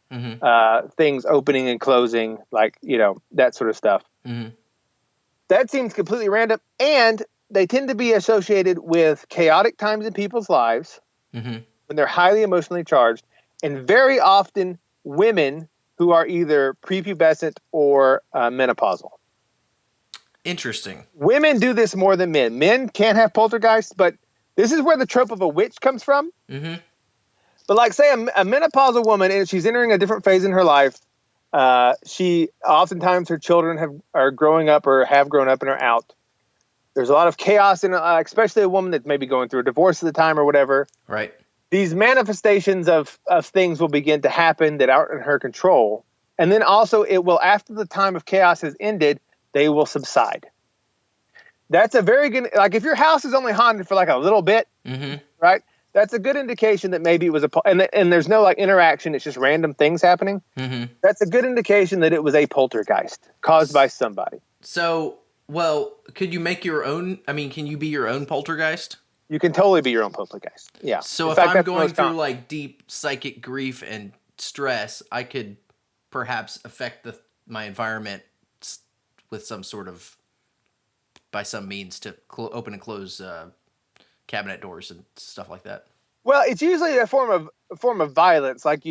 things opening and closing, like, that sort of stuff. That seems completely random. And they tend to be associated with chaotic times in people's lives when they're highly emotionally charged, and very often women who are either prepubescent or menopausal. Interesting. Women do this more than men. Men can't have poltergeists, but this is where the trope of a witch comes from. But like, say, a menopausal woman, and she's entering a different phase in her life. She oftentimes her children are growing up or have grown up and are out. There's a lot of chaos in, especially a woman that's maybe going through a divorce at the time or whatever. Right. These manifestations of things will begin to happen that aren't in her control. And then also it will, after the time of chaos has ended, they will subside. That's a very good, like if your house is only haunted for like a little bit, right? That's a good indication that maybe it was and there's no like interaction. It's just random things happening. That's a good indication that it was a poltergeist caused by somebody. So, well, could you make your own? I mean, can you be your own poltergeist? You can totally be your own poltergeist. Yeah. So if I'm going through like deep psychic grief and stress, I could perhaps affect my environment with some sort of, by some means, to open and close cabinet doors and stuff like that. Well, it's usually a form of violence, like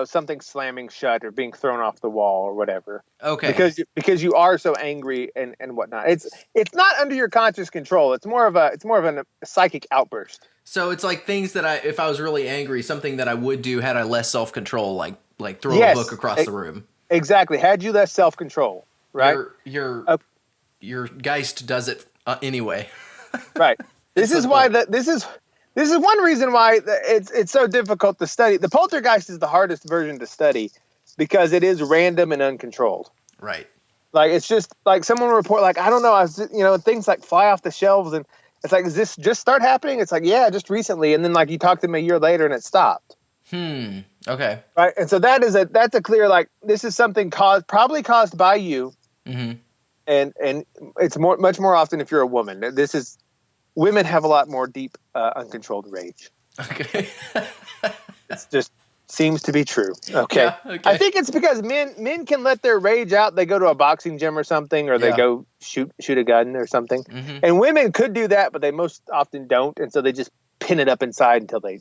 something slamming shut or being thrown off the wall or whatever. Okay. Because you are so angry and whatnot. It's not under your conscious control. It's more of a psychic outburst. So it's like things that if I was really angry, something that I would do had I less self-control, like throw a book across the room. Exactly. Had you less self-control, right? Your Geist does it anyway. Right. This is one reason why it's so difficult to study. The poltergeist is the hardest version to study because it is random and uncontrolled. Right. Like, it's just like someone will report, like, I don't know, things like fly off the shelves, and it's like, does this just start happening? It's like, yeah, just recently. And then like you talk to them a year later and it stopped. Okay. Right. And so that's a clear, like, this is something probably caused by you. Mm-hmm. And it's much more often if you're a woman. Women have a lot more deep, uncontrolled rage. Okay. It's just seems to be true. Okay. Yeah, okay. I think it's because men can let their rage out. They go to a boxing gym or something, or they go shoot a gun or something. Mm-hmm. And women could do that, but they most often don't. And so they just pin it up inside until they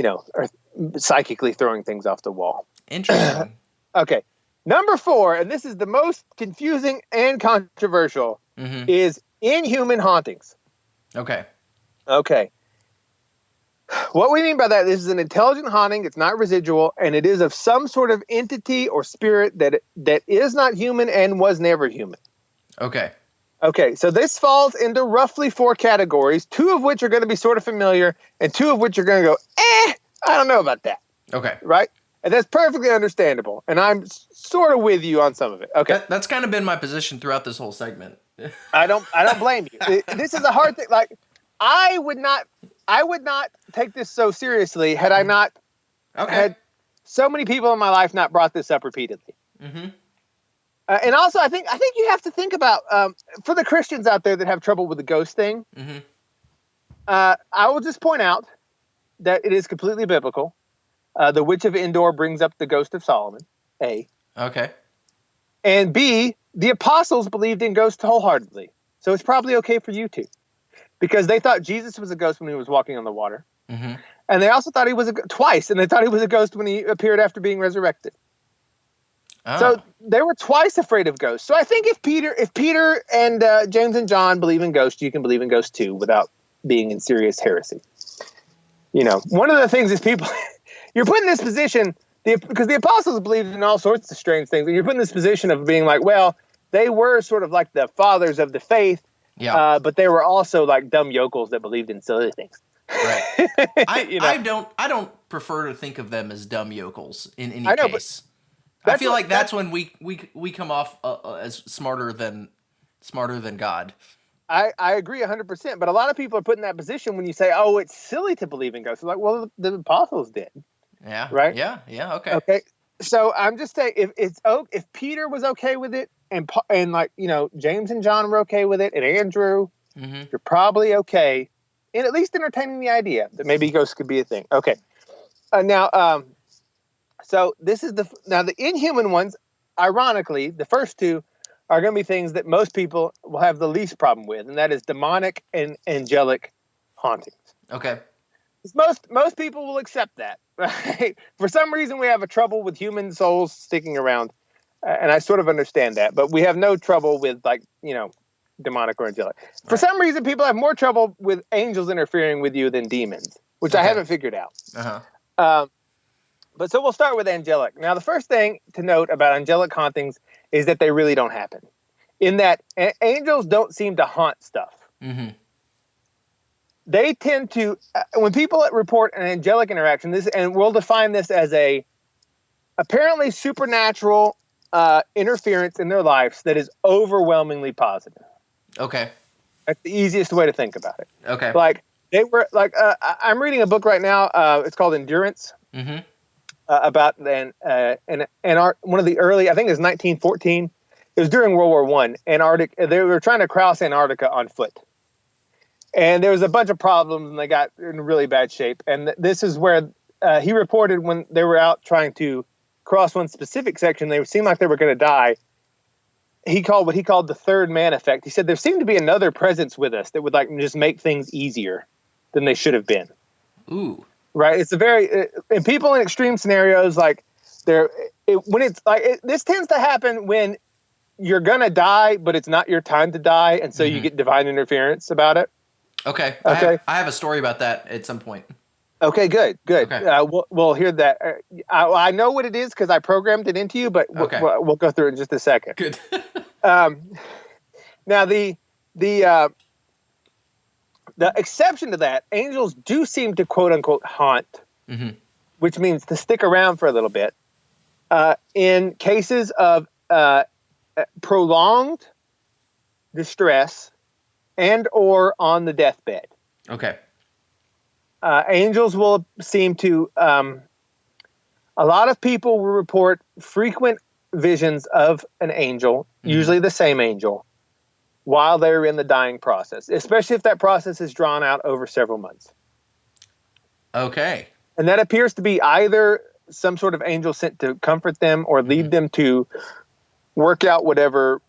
are psychically throwing things off the wall. Interesting. Okay. Number 4, and this is the most confusing and controversial, is inhuman hauntings. Okay. Okay. What we mean by that, this is an intelligent haunting. It's not residual, and it is of some sort of entity or spirit that is not human and was never human. Okay. Okay, so this falls into roughly 4 categories, 2 of which are going to be sort of familiar, and 2 of which are going to go, I don't know about that. Okay. Right? And that's perfectly understandable, and I'm sort of with you on some of it. Okay. That's kind of been my position throughout this whole segment. I don't blame you. This is a hard thing. Like, I would not take this so seriously had I not had so many people in my life not brought this up repeatedly. Mm-hmm. And also, I think you have to think about, for the Christians out there that have trouble with the ghost thing. Mm-hmm. I will just point out that it is completely biblical. The Witch of Endor brings up the ghost of Solomon. A. Okay. And B, the apostles believed in ghosts wholeheartedly. So it's probably okay for you too. Because they thought Jesus was a ghost when he was walking on the water. Mm-hmm. And they also thought he was twice. And they thought he was a ghost when he appeared after being resurrected. Oh. So they were twice afraid of ghosts. So I think if Peter and James and John believe in ghosts, you can believe in ghosts too without being in serious heresy. One of the things is people... You're put in this position because the apostles believed in all sorts of strange things. And you're put in this position of being like, well, they were sort of like the fathers of the faith. Yeah. But they were also like dumb yokels that believed in silly things. Right. I don't prefer to think of them as dumb yokels in any case. I feel like that's when we come off as smarter than God. I agree 100%. But a lot of people are put in that position when you say, oh, it's silly to believe in ghosts. Like, well, the apostles did. Yeah. Right. Yeah. Okay. Okay. So I'm just saying, if Peter was okay with it, and James and John were okay with it, and Andrew, you're probably okay, in at least entertaining the idea that maybe ghosts could be a thing. Okay. So this is the inhuman ones. Ironically, the first 2 are going to be things that most people will have the least problem with, and that is demonic and angelic hauntings. Okay. Most people will accept that, right? For some reason, we have a trouble with human souls sticking around, and I sort of understand that. But we have no trouble with demonic or angelic. Right. For some reason, people have more trouble with angels interfering with you than demons, which I haven't figured out. Uh-huh. But so we'll start with angelic. Now, the first thing to note about angelic hauntings is that they really don't happen. In that angels don't seem to haunt stuff. Mm-hmm. They tend to, when people report an angelic interaction, and we'll define this as a apparently supernatural interference in their lives that is overwhelmingly positive. Okay. That's the easiest way to think about it. Okay. Like they were like, I'm reading a book right now. It's called Endurance. Mm-hmm. About one of the early, I think it was 1914. It was during World War I. They were trying to cross Antarctica on foot. And there was a bunch of problems, and they got in really bad shape. And this is where he reported when they were out trying to cross one specific section, they seemed like they were going to die. He called what he called the third man effect. He said there seemed to be another presence with us that would like just make things easier than they should have been. Ooh. Right. It's and people in extreme scenarios, like this tends to happen when you're going to die, but it's not your time to die. And so you get divine interference about it. Okay. I have a story about that at some point. Okay, good. Okay. We'll hear that. I know what it is because I programmed it into you, but we'll go through it in just a second. Good. Now the exception to that, angels do seem to quote unquote haunt, which means to stick around for a little bit, in cases of prolonged distress and or on the deathbed. Okay. angels will seem to, a lot of people will report frequent visions of an angel, usually the same angel, while they're in the dying process, especially if that process is drawn out over several months. Okay. And that appears to be either some sort of angel sent to comfort them or lead them to work out whatever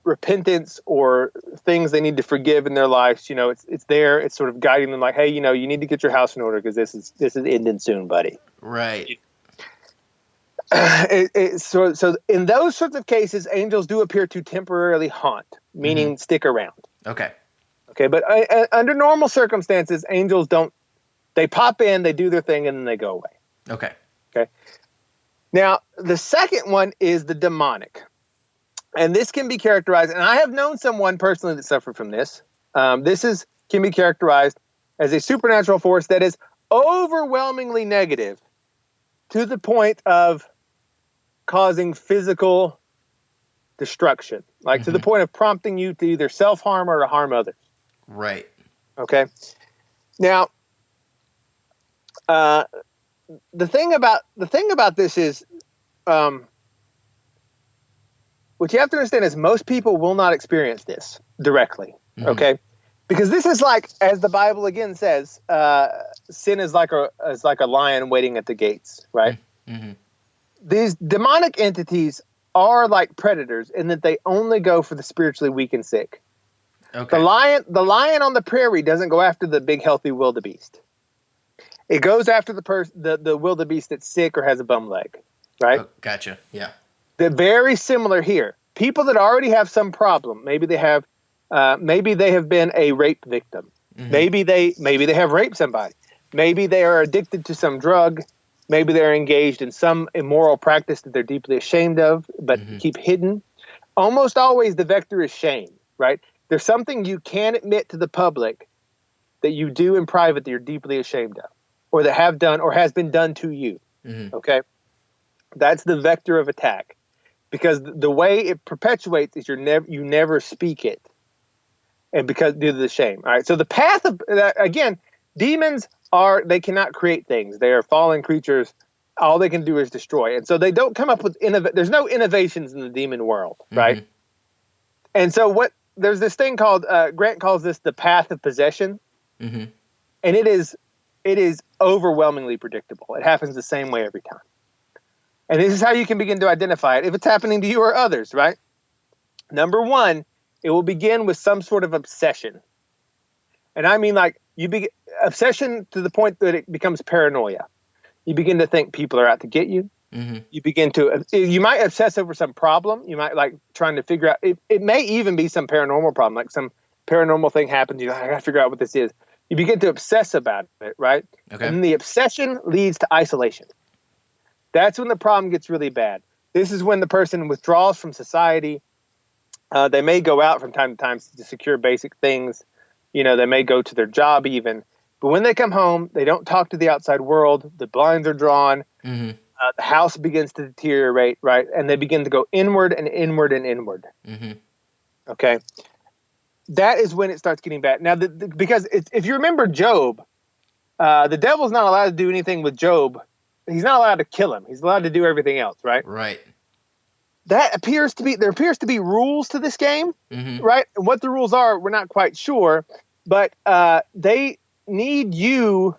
repentance or things they need to forgive in their lives. You know, it's there. It's sort of guiding them like, hey, you know, you need to get your house in order because this is ending soon, buddy. Right. So in those sorts of cases, angels do appear to temporarily haunt, meaning stick around. Okay. Okay, but under normal circumstances, angels don't. They pop in, they do their thing, and then they go away. Okay. Okay. Now, the second one is the demonic. And this can be characterized, and I have known someone personally that suffered from this. This can be characterized as a supernatural force that is overwhelmingly negative to the point of causing physical destruction, like to the point of prompting you to either self-harm or to harm others. Right. Okay. Now, the thing about this is, what you have to understand is most people will not experience this directly. Okay. Because this is like, as the Bible again says, sin is like a lion waiting at the gates, right? These demonic entities are like predators in that they only go for the spiritually weak and sick. Okay. The lion on the prairie doesn't go after the big healthy wildebeest. It goes after the wildebeest that's sick or has a bum leg, right? Oh, gotcha. Yeah. They're very similar here. People that already have some problem, maybe they have been a rape victim. Maybe they have raped somebody. Maybe they are addicted to some drug. Maybe they're engaged in some immoral practice that they're deeply ashamed of, but keep hidden. Almost always the vector is shame, right? There's something you can't admit to the public that you do in private that you're deeply ashamed of, or that have done or has been done to you. Okay? That's the vector of attack. Because the way it perpetuates is you never speak it. And because due to the shame. All right. So the path of, again, demons they cannot create things. They are fallen creatures. All they can do is destroy. And so they don't come up with, there's no innovations in the demon world. Right. And so there's this thing called, Grant calls this the path of possession. And it is overwhelmingly predictable. It happens the same way every time. And this is how you can begin to identify it if it's happening to you or others, right? Number one, it will begin with some sort of obsession. And I mean like obsession to the point that it becomes paranoia. You begin to think people are out to get you. You might obsess over some problem. You might like trying to figure out, it may even be some paranormal problem, like some paranormal thing happens. You're like, I got to figure out what this is. You begin to obsess about it, right? Okay. And the obsession leads to isolation. That's when the problem gets really bad. This is when the person withdraws from society. They may go out from time to time to secure basic things. You know, they may go to their job even. But when they come home, they don't talk to the outside world. The blinds are drawn. The house begins to deteriorate, right? And they begin to go inward and inward and inward. Okay? That is when it starts getting bad. Now, because if you remember Job, the devil's not allowed to do anything with Job. He's not allowed to kill him. He's allowed to do everything else, right? Right. There appears to be rules to this game, right? And what the rules are, we're not quite sure, but they need you,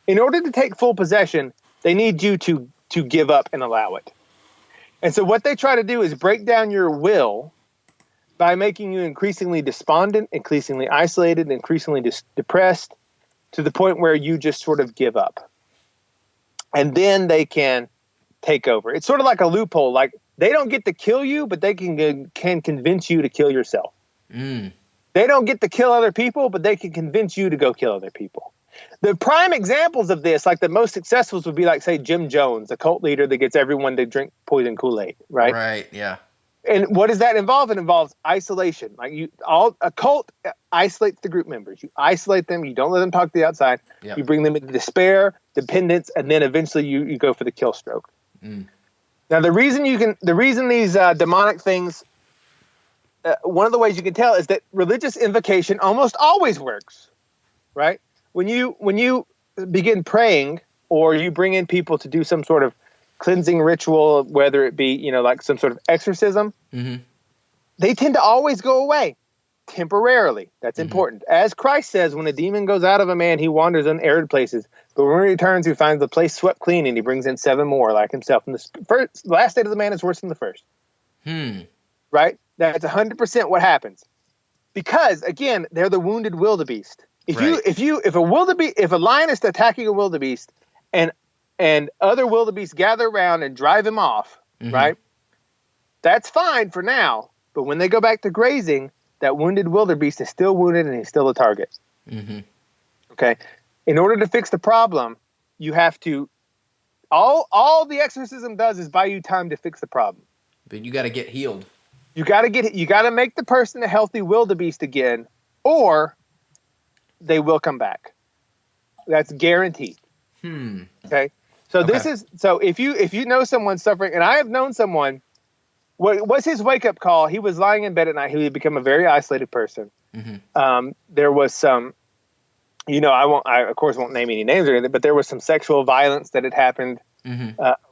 in order to take full possession, they need you to give up and allow it. And so what they try to do is break down your will by making you increasingly despondent, increasingly isolated, increasingly depressed, to the point where you just sort of give up. And then they can take over. It's sort of like a loophole. Like they don't get to kill you, but they can convince you to kill yourself. They don't get to kill other people, but they can convince you to go kill other people. The prime examples of this, like the most successful, would be like, say, Jim Jones, a cult leader that gets everyone to drink poison Kool-Aid, right? Right, yeah. And what does that involve? It involves isolation. Like a cult isolates the group members. You isolate them. You don't let them talk to the outside. Yep. You bring them into despair, dependence, and then eventually you go for the kill stroke. Now, the reason these demonic things, one of the ways you can tell is that religious invocation almost always works, right? When you begin praying, or you bring in people to do some sort of cleansing ritual, whether it be, like some sort of exorcism, they tend to always go away temporarily. That's important. As Christ says, when a demon goes out of a man, he wanders in arid places. But when he returns, he finds the place swept clean, and he brings in 7 more like himself. And the last state of the man is worse than the first. Right? That's 100% what happens. Because again, they're the wounded wildebeest. If a lion is attacking a wildebeest, and other wildebeest gather around and drive him off, right? That's fine for now. But when they go back to grazing, that wounded wildebeest is still wounded and he's still a target. Okay. In order to fix the problem, you have to. All the exorcism does is buy you time to fix the problem. But you got to get healed. You got to make the person a healthy wildebeest again, or they will come back. That's guaranteed. Okay. So if you know someone suffering, and I have known someone, what was his wake up call? He was lying in bed at night. He had become a very isolated person. There was some, I of course won't name any names or anything, but there was some sexual violence that had happened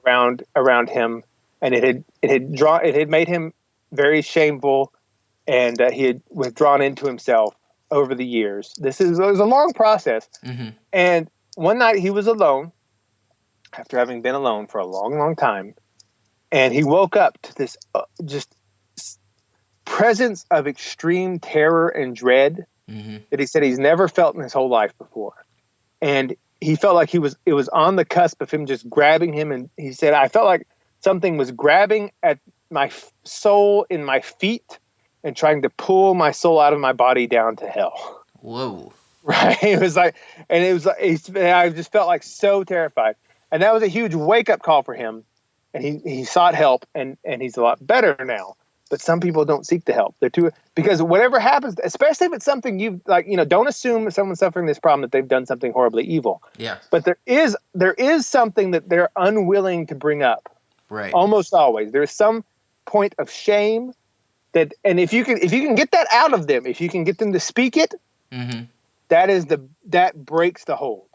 around him, and it had made him very shameful, and he had withdrawn into himself over the years. It was a long process, and one night he was alone after having been alone for a long, long time, and he woke up to this just presence of extreme terror and dread that he said he's never felt in his whole life before. And he felt like it was on the cusp of him just grabbing him. And he said, I felt like something was grabbing at my soul in my feet and trying to pull my soul out of my body down to hell. Whoa. Right. I just felt like so terrified. And that was a huge wake up call for him. And he sought help, and he's a lot better now. But some people don't seek the help. Because whatever happens, especially if it's something don't assume that someone's suffering this problem that they've done something horribly evil. Yeah. But there is something that they're unwilling to bring up. Right. Almost always. There's some point of shame and if you can get that out of them, if you can get them to speak it, that breaks the hold.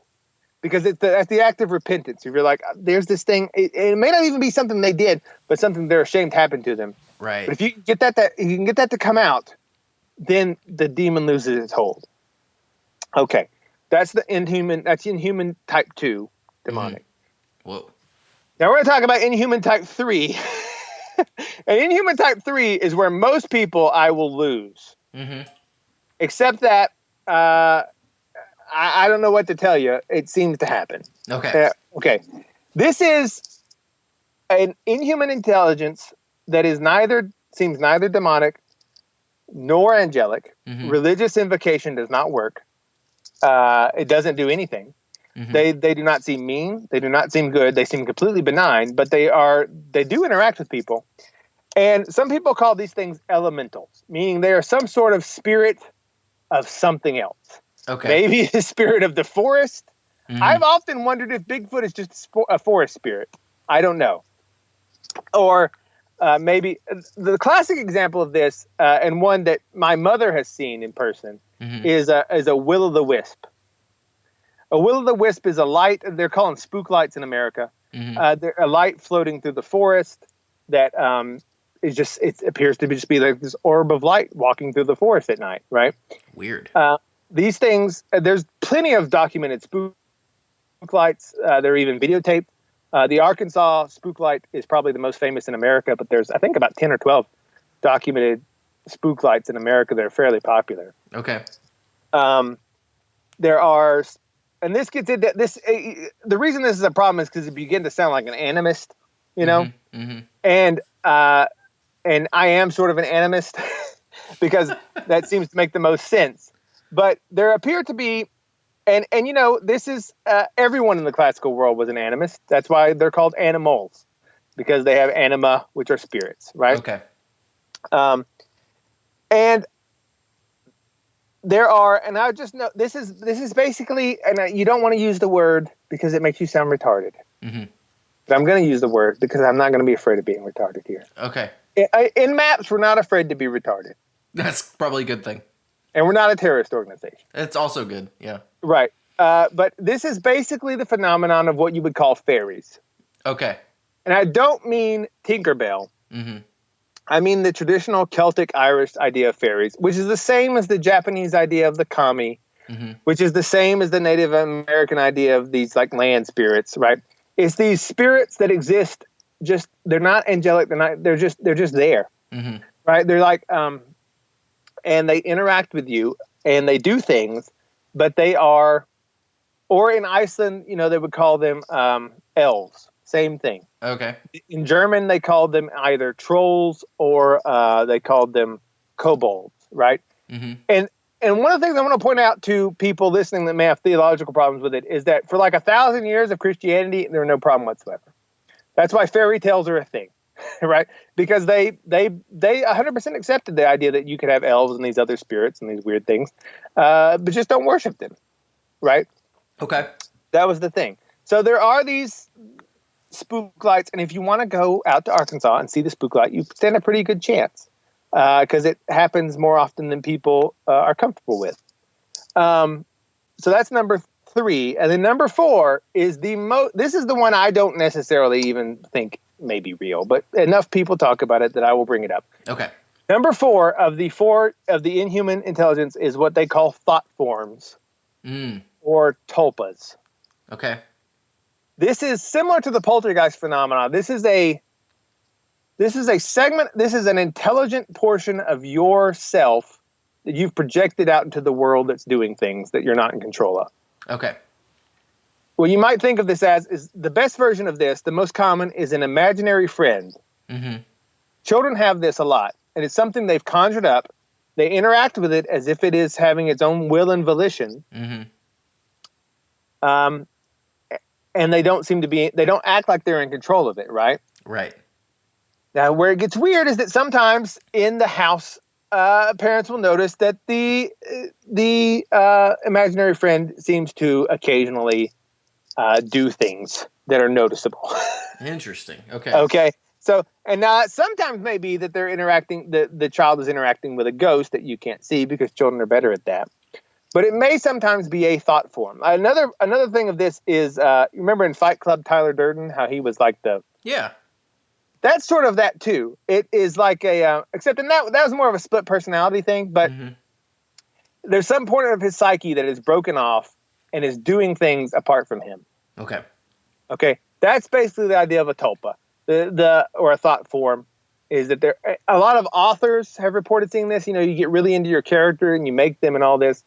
Because that's the act of repentance. If you're like, there's this thing, it may not even be something they did, but something they're ashamed happened to them. Right. But if you can get that to come out, then the demon loses its hold. Okay. That's inhuman type 2 demonic. Whoa. Now we're going to talk about inhuman type 3. And inhuman type 3 is where most people I will lose. Except that I don't know what to tell you. It seems to happen. Okay. Okay. This is an inhuman intelligence that seems neither demonic nor angelic. Religious invocation does not work. It doesn't do anything. They do not seem mean. They do not seem good. They seem completely benign, but they do interact with people. And some people call these things elementals, meaning they are some sort of spirit of something else. Okay. Maybe the spirit of the forest. I've often wondered if Bigfoot is just a forest spirit. I don't know. Or maybe the classic example of this, and one that my mother has seen in person, is a will-o'-the-wisp. A will-o'-the-wisp is a light. They're calling spook lights in America. They're a light floating through the forest that it appears to be like this orb of light walking through the forest at night. Right. Weird. These things, there's plenty of documented spook lights. They're even videotaped. The Arkansas spook light is probably the most famous in America, but there's, I think, about 10 or 12 documented spook lights in America that are fairly popular. Okay. There are, and this gets into this. The reason this is a problem is because it begin to sound like an animist, and I am sort of an animist because that seems to make the most sense. But there appear to be, and this is everyone in the classical world was an animist. That's why they're called animals, because they have anima, which are spirits, right? Okay. And there are, and I just know this is basically, and you don't want to use the word because it makes you sound retarded. But I'm going to use the word because I'm not going to be afraid of being retarded here. Okay. In MAPS, we're not afraid to be retarded. That's probably a good thing. And we're not a terrorist organization. It's also good, yeah. Right. But this is basically the phenomenon of what you would call fairies. Okay. And I don't mean Tinkerbell. Mm-hmm. I mean the traditional Celtic Irish idea of fairies, which is the same as the Japanese idea of the kami, which is the same as the Native American idea of these like land spirits, right? It's these spirits that exist. Just they're not angelic. They're just there, right? They're like and they interact with you and they do things, but they are, or in Iceland, they would call them elves. Same thing. Okay. In German, they called them either trolls or they called them kobolds, right? And one of the things I want to point out to people listening that may have theological problems with it is that for like 1,000 years of Christianity, there were no problem whatsoever. That's why fairy tales are a thing, right? Because they 100% accepted the idea that you could have elves and these other spirits and these weird things, but just don't worship them, right? Okay. That was the thing. So there are these spook lights, and if you want to go out to Arkansas and see the spook light, you stand a pretty good chance because it happens more often than people are comfortable with. So that's number 3, and then number 4 is this is the one I don't necessarily even think may be real, but enough people talk about it that I will bring it up. Okay. Number 4 of the inhuman intelligence is what they call thought forms or tulpas. Okay. This is similar to the poltergeist phenomenon. This is a segment. This is an intelligent portion of yourself that you've projected out into the world that's doing things that you're not in control of. Okay. What you might think of this as is the best version of this. The most common is an imaginary friend. Children have this a lot, and it's something they've conjured up. They interact with it as if it is having its own will and volition. And they don't act like they're in control of it, right? Right. Now, where it gets weird is that sometimes in the house, parents will notice that the imaginary friend seems to occasionally do things that are noticeable. Interesting. Okay. Okay. So, and now sometimes maybe that they're interacting, the child is interacting with a ghost that you can't see because children are better at that. But it may sometimes be a thought form. Another thing of this is, you remember in Fight Club, Tyler Durden, how he was like Yeah. That's sort of that too. It is like except in that was more of a split personality thing, but there's some point of his psyche that is broken off and is doing things apart from him. Okay. Okay. That's basically the idea of a tulpa, or a thought form. Is that a lot of authors have reported seeing this. You get really into your character and you make them and all this.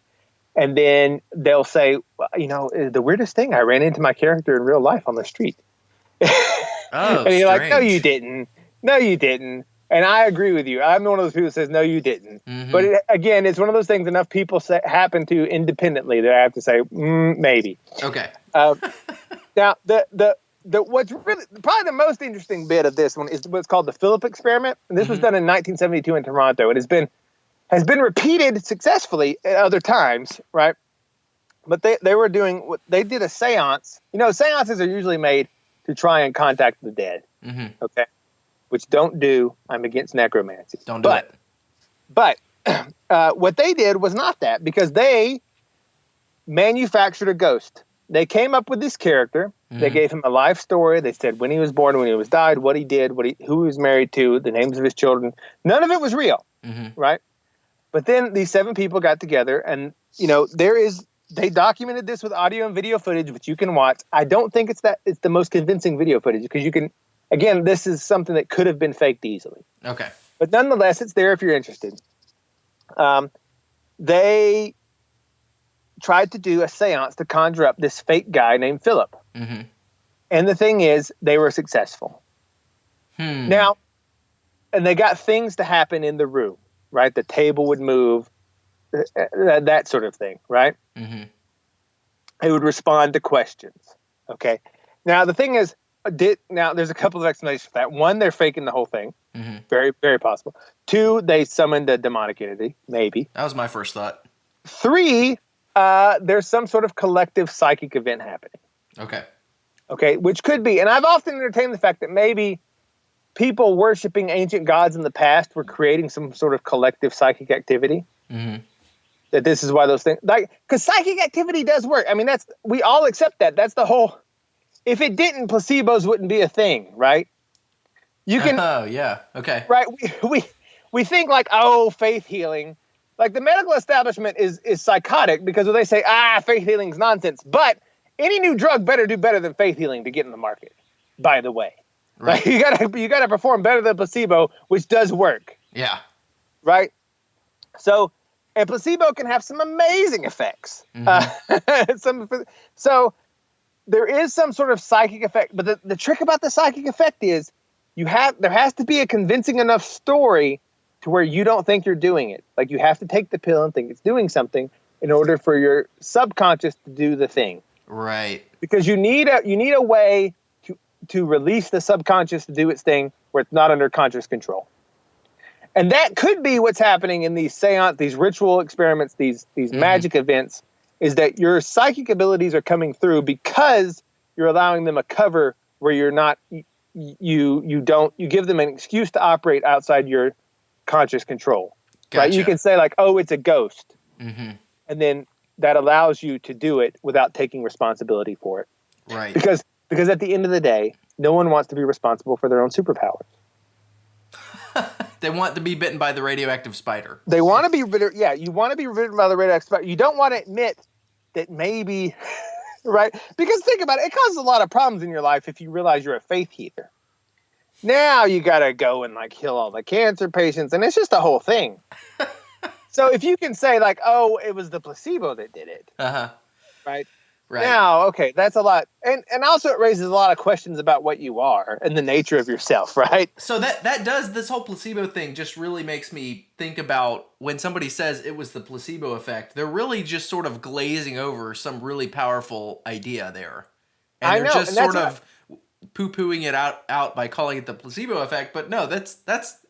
And then they'll say, well, the weirdest thing, I ran into my character in real life on the street. Oh, and you're strange. like, no, you didn't. No, you didn't. And I agree with you. I'm one of those people who says, no, you didn't. But again, it's one of those things enough people happen to independently that I have to say, maybe. Okay. Now, what's really probably the most interesting bit of this one is what's called the Philip experiment. And this was done in 1972 in Toronto. It has been repeated successfully at other times, right? But they did a seance. Seances are usually made to try and contact the dead. Okay. Which don't do. I'm against necromancy. Don't do it. But what they did was not that, because they manufactured a ghost. They came up with this character. They gave him a life story. They said when he was born, when he was died, what he did, who he was married to, the names of his children. None of it was real, right? But then these 7 people got together, and they documented this with audio and video footage, which you can watch. I don't think it's the most convincing video footage, because you can, again, this is something that could have been faked easily. Okay. But nonetheless, it's there if you're interested. They tried to do a seance to conjure up this fake guy named Philip. And the thing is, they were successful. Now, and they got things to happen in the room, right? The table would move, that sort of thing, right? It would respond to questions. Okay. Now, the thing is, there's a couple of explanations for that. 1, they're faking the whole thing. Very, very possible. 2, they summoned a demonic entity, maybe. That was my first thought. 3, there's some sort of collective psychic event happening. Okay, which could be, and I've often entertained the fact that maybe people worshiping ancient gods in the past were creating some sort of collective psychic activity. that this is why those things, like, because psychic activity does work. I mean, we all accept that. That's the whole. If it didn't, placebos wouldn't be a thing, right? You can. Oh yeah. Okay. Right. We think like, oh, faith healing. Like the medical establishment is psychotic because they say, faith healing is nonsense. But any new drug better do better than faith healing to get in the market. By the way, right. Like you gotta perform better than placebo, which does work. Yeah. Right. So, and placebo can have some amazing effects. So there is some sort of psychic effect, but the trick about the psychic effect is there has to be a convincing enough story to where you don't think you're doing it. Like you have to take the pill and think it's doing something in order for your subconscious to do the thing. Right. Because you need a way to release the subconscious to do its thing where it's not under conscious control. And that could be what's happening in these seance, these ritual experiments, these magic events, is that your psychic abilities are coming through because you're allowing them a cover where you're not, you give them an excuse to operate outside your conscious control. Gotcha. Right? You can say like, oh, it's a ghost. And then that allows you to do it without taking responsibility for it. Right. Because at the end of the day, no one wants to be responsible for their own superpowers. They want to be bitten by the radioactive spider. They want to be bitten. Yeah, you want to be bitten by the radioactive spider. You don't want to admit that maybe, right? Because think about it. It causes a lot of problems in your life if you realize you're a faith healer. Now you got to go and like heal all the cancer patients. And it's just a whole thing. So if you can say like, oh, it was the placebo that did it. Right. Right. Now, okay, that's a lot. And also it raises a lot of questions about what you are and the nature of yourself, right? So that does, this whole placebo thing just really makes me think about when somebody says it was the placebo effect, they're really just sort of glazing over some really powerful idea there. And they're just sort of poo-pooing it out by calling it the placebo effect. But no, that's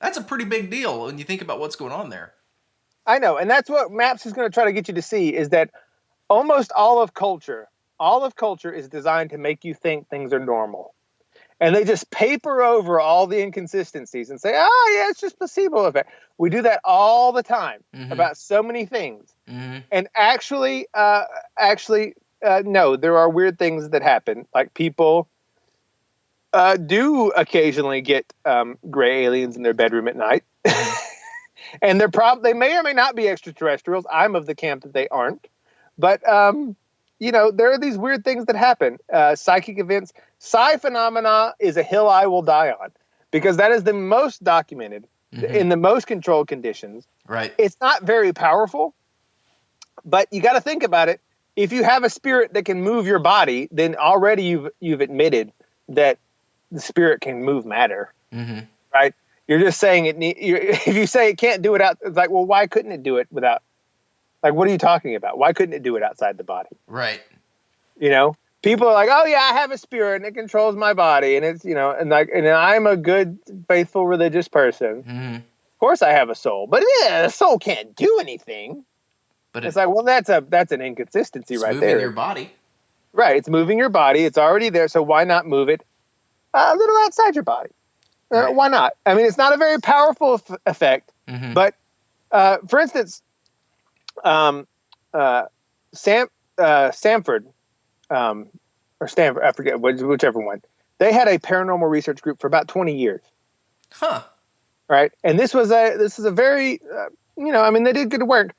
a pretty big deal when you think about what's going on there. I know. And that's what MAPS is going to try to get you to see is that almost all of culture is designed to make you think things are normal. And they just paper over all the inconsistencies and say, oh, yeah, it's just placebo effect. We do that all the time about so many things. And actually, no, there are weird things that happen. Like people do occasionally get gray aliens in their bedroom at night. And they may or may not be extraterrestrials. I'm of the camp that they aren't. But, there are these weird things that happen. Psychic events. Psi phenomena is a hill I will die on because that is the most documented in the most controlled conditions. Right. It's not very powerful, but you got to think about it. If you have a spirit that can move your body, then already you've admitted that the spirit can move matter. Right. You're just saying if you say it can't do it out, it's like, well, why couldn't it do it without? Like, what are you talking about? Why couldn't it do it outside the body? Right. People are like, oh yeah, I have a spirit and it controls my body. And it's, and I'm a good, faithful, religious person. Of course I have a soul, but yeah, the soul can't do anything. But it's like, well, that's an inconsistency right there. It's moving your body. Right. It's moving your body. It's already there. So why not move it a little outside your body? Right. Why not? I mean, it's not a very powerful effect, but for instance, Stanford, or Stanford, I forget, whichever one. They had a paranormal research group for about 20 years. Right. And this is a very, they did good work.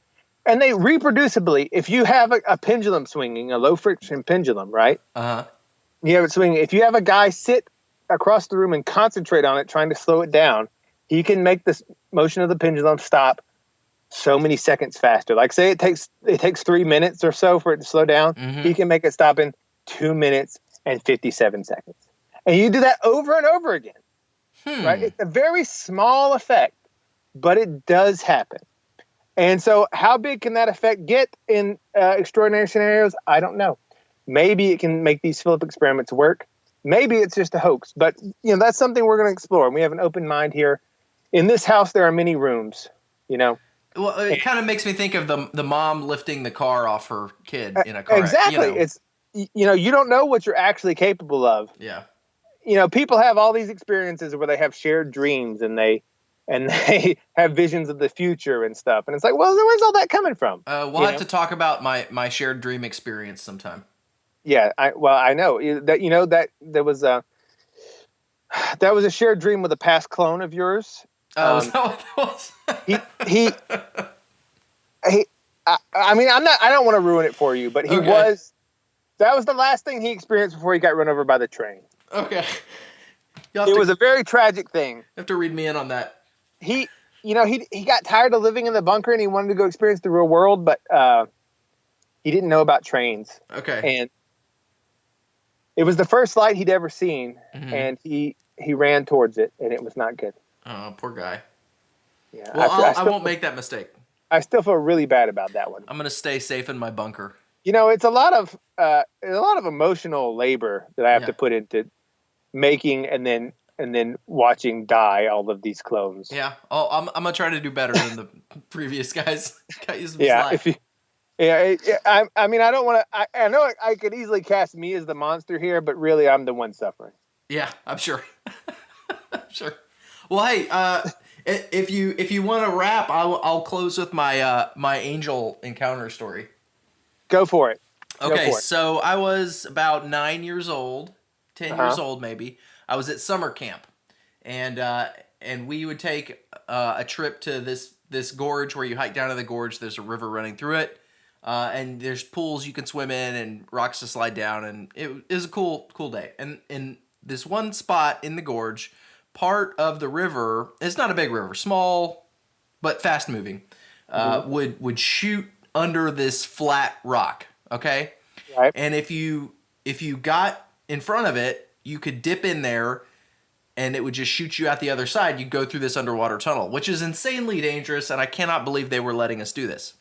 And they reproducibly, if you have a pendulum swinging, a low friction pendulum, right? You have it swinging. If you have a guy sit across the room and concentrate on it, trying to slow it down, he can make this motion of the pendulum stop so many seconds faster. Like say it takes 3 minutes or so for it to slow down. He can make it stop in 2 minutes and 57 seconds. And you do that over and over again. Right? It's a very small effect, but it does happen. And so how big can that effect get in extraordinary scenarios? I don't know. Maybe it can make these Philip experiments work. Maybe it's just a hoax. But that's something we're going to explore. And we have an open mind here. In this house, there are many rooms, Well, it kind of makes me think of the mom lifting the car off her kid in a car. Exactly. It's, you don't know what you're actually capable of. Yeah. People have all these experiences where they have shared dreams and they and they have visions of the future and stuff. And it's like, well, where's all that coming from? We'll have to talk about my shared dream experience sometime. Yeah, I know that there was a shared dream with a past clone of yours. Oh, is that what that was? he I mean, I don't want to ruin it for you, but that was the last thing he experienced before he got run over by the train. Okay. It was a very tragic thing. You have to read me in on that. He got tired of living in the bunker and he wanted to go experience the real world, but he didn't know about trains. Okay. And it was the first light he'd ever seen, and he ran towards it, and it was not good. Oh, poor guy. Yeah. Well, I won't make that mistake. I still feel really bad about that one. I'm gonna stay safe in my bunker. It's a lot of emotional labor that I have to put into making and then watching die all of these clones. Yeah. Oh, I'm gonna try to do better than the previous guys. Yeah. I mean, I don't want to. I know I could easily cast me as the monster here, but really, I'm the one suffering. Yeah, I'm sure. I'm sure. Well, hey, if you want to wrap, I'll close with my my angel encounter story. Go for it. Okay, so I was about 9 years old, 10 years old maybe. I was at summer camp, and we would take a trip to this gorge where you hike down to the gorge. There's a river running through it. And there's pools you can swim in and rocks to slide down, and it was a cool day. And in this one spot in the gorge, part of the river, it's not a big river, small but fast moving, would shoot under this flat rock. Okay, right. And if you got in front of it, you could dip in there, and it would just shoot you out the other side. You'd go through this underwater tunnel, which is insanely dangerous, and I cannot believe they were letting us do this.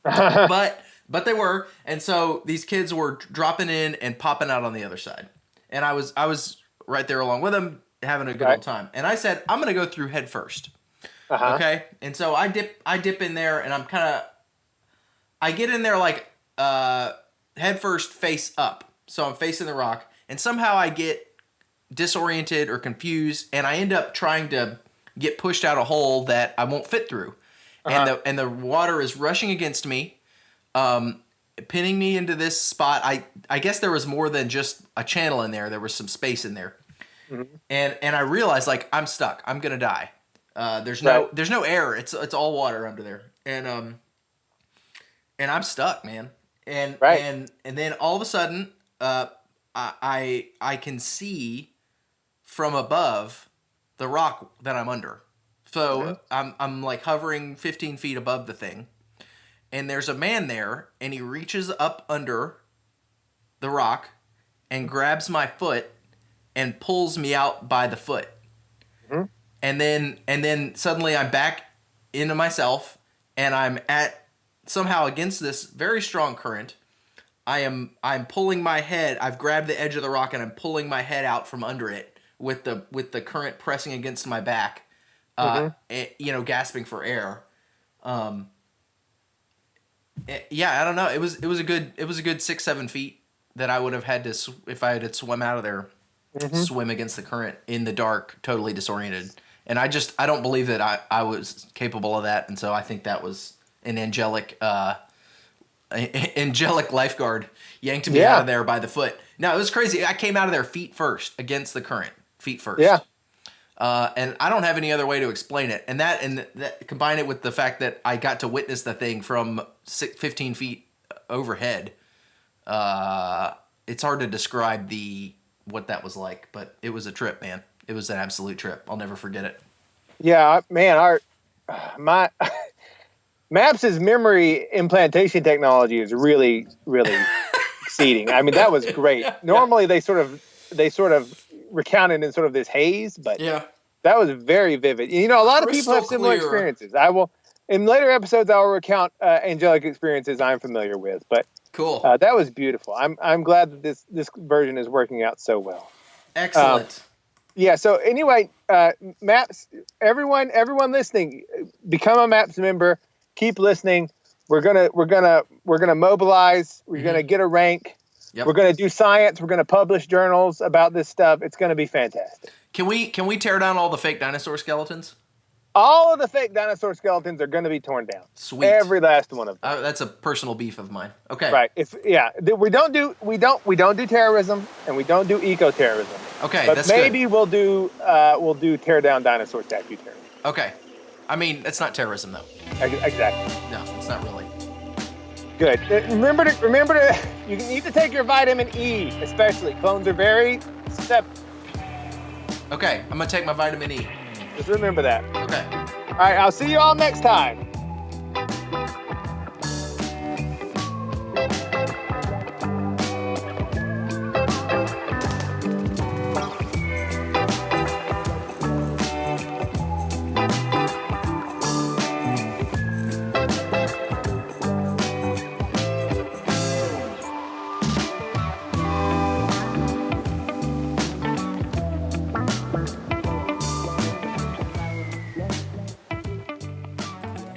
But they were, and so these kids were dropping in and popping out on the other side, and I was right there along with them, having a good old time. And I said, I'm gonna go through head first, okay? And so I dip in there, and I get in there like head first, face up, so I'm facing the rock, and somehow I get disoriented or confused, and I end up trying to get pushed out a hole that I won't fit through, and the water is rushing against me. Pinning me into this spot. I guess there was more than just a channel in there. There was some space in there. Mm-hmm. And I realized, like, I'm stuck. I'm going to die. There's no air. It's all water under there. And I'm stuck, man. And then all of a sudden, I can see from above the rock that I'm under. So I'm like hovering 15 feet above the thing. And there's a man there, and he reaches up under the rock and grabs my foot and pulls me out by the foot. Mm-hmm. And then suddenly I'm back into myself, and I'm somehow against this very strong current. I'm pulling my head. I've grabbed the edge of the rock, and I'm pulling my head out from under it with the current pressing against my back, gasping for air. Yeah, I don't know. It was a good 6-7 feet that I would have had to, if I had swum out of there, swim against the current in the dark, totally disoriented. And I don't believe that I was capable of that. And so I think that was an angelic lifeguard yanked me out of there by the foot. No, it was crazy. I came out of there feet first against the current, feet first. Yeah. And I don't have any other way to explain it. And that combine it with the fact that I got to witness the thing from 15 feet overhead. It's hard to describe what that was like, but it was a trip, man. It was an absolute trip. I'll never forget it. Yeah, man. My Maps' memory implantation technology is really, really exceeding. I mean, that was great. Normally, they sort of recounted in sort of this haze, but that was very vivid. A lot of people have similar experiences. In later episodes, I will recount angelic experiences I'm familiar with, but cool. That was beautiful. I'm glad that this version is working out so well. Excellent. So anyway, Maps, everyone listening, become a Maps member. Keep listening. We're gonna mobilize. We're gonna get a rank. Yep. We're going to do science. We're going to publish journals about this stuff. It's going to be fantastic. Can we tear down all the fake dinosaur skeletons? All of the fake dinosaur skeletons are going to be torn down. Sweet. Every last one of them. That's a personal beef of mine. Okay. Right. We don't do terrorism and we don't do eco-terrorism. Okay, but that's maybe good. we'll do tear down dinosaur statue terrorism. Okay. I mean, it's not terrorism though. Exactly. No, it's not really. Good. Remember to you need to take your vitamin E, especially. Clones are very susceptible. Okay, I'm gonna take my vitamin E. Just remember that. Okay. All right, I'll see you all next time.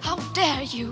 How dare you?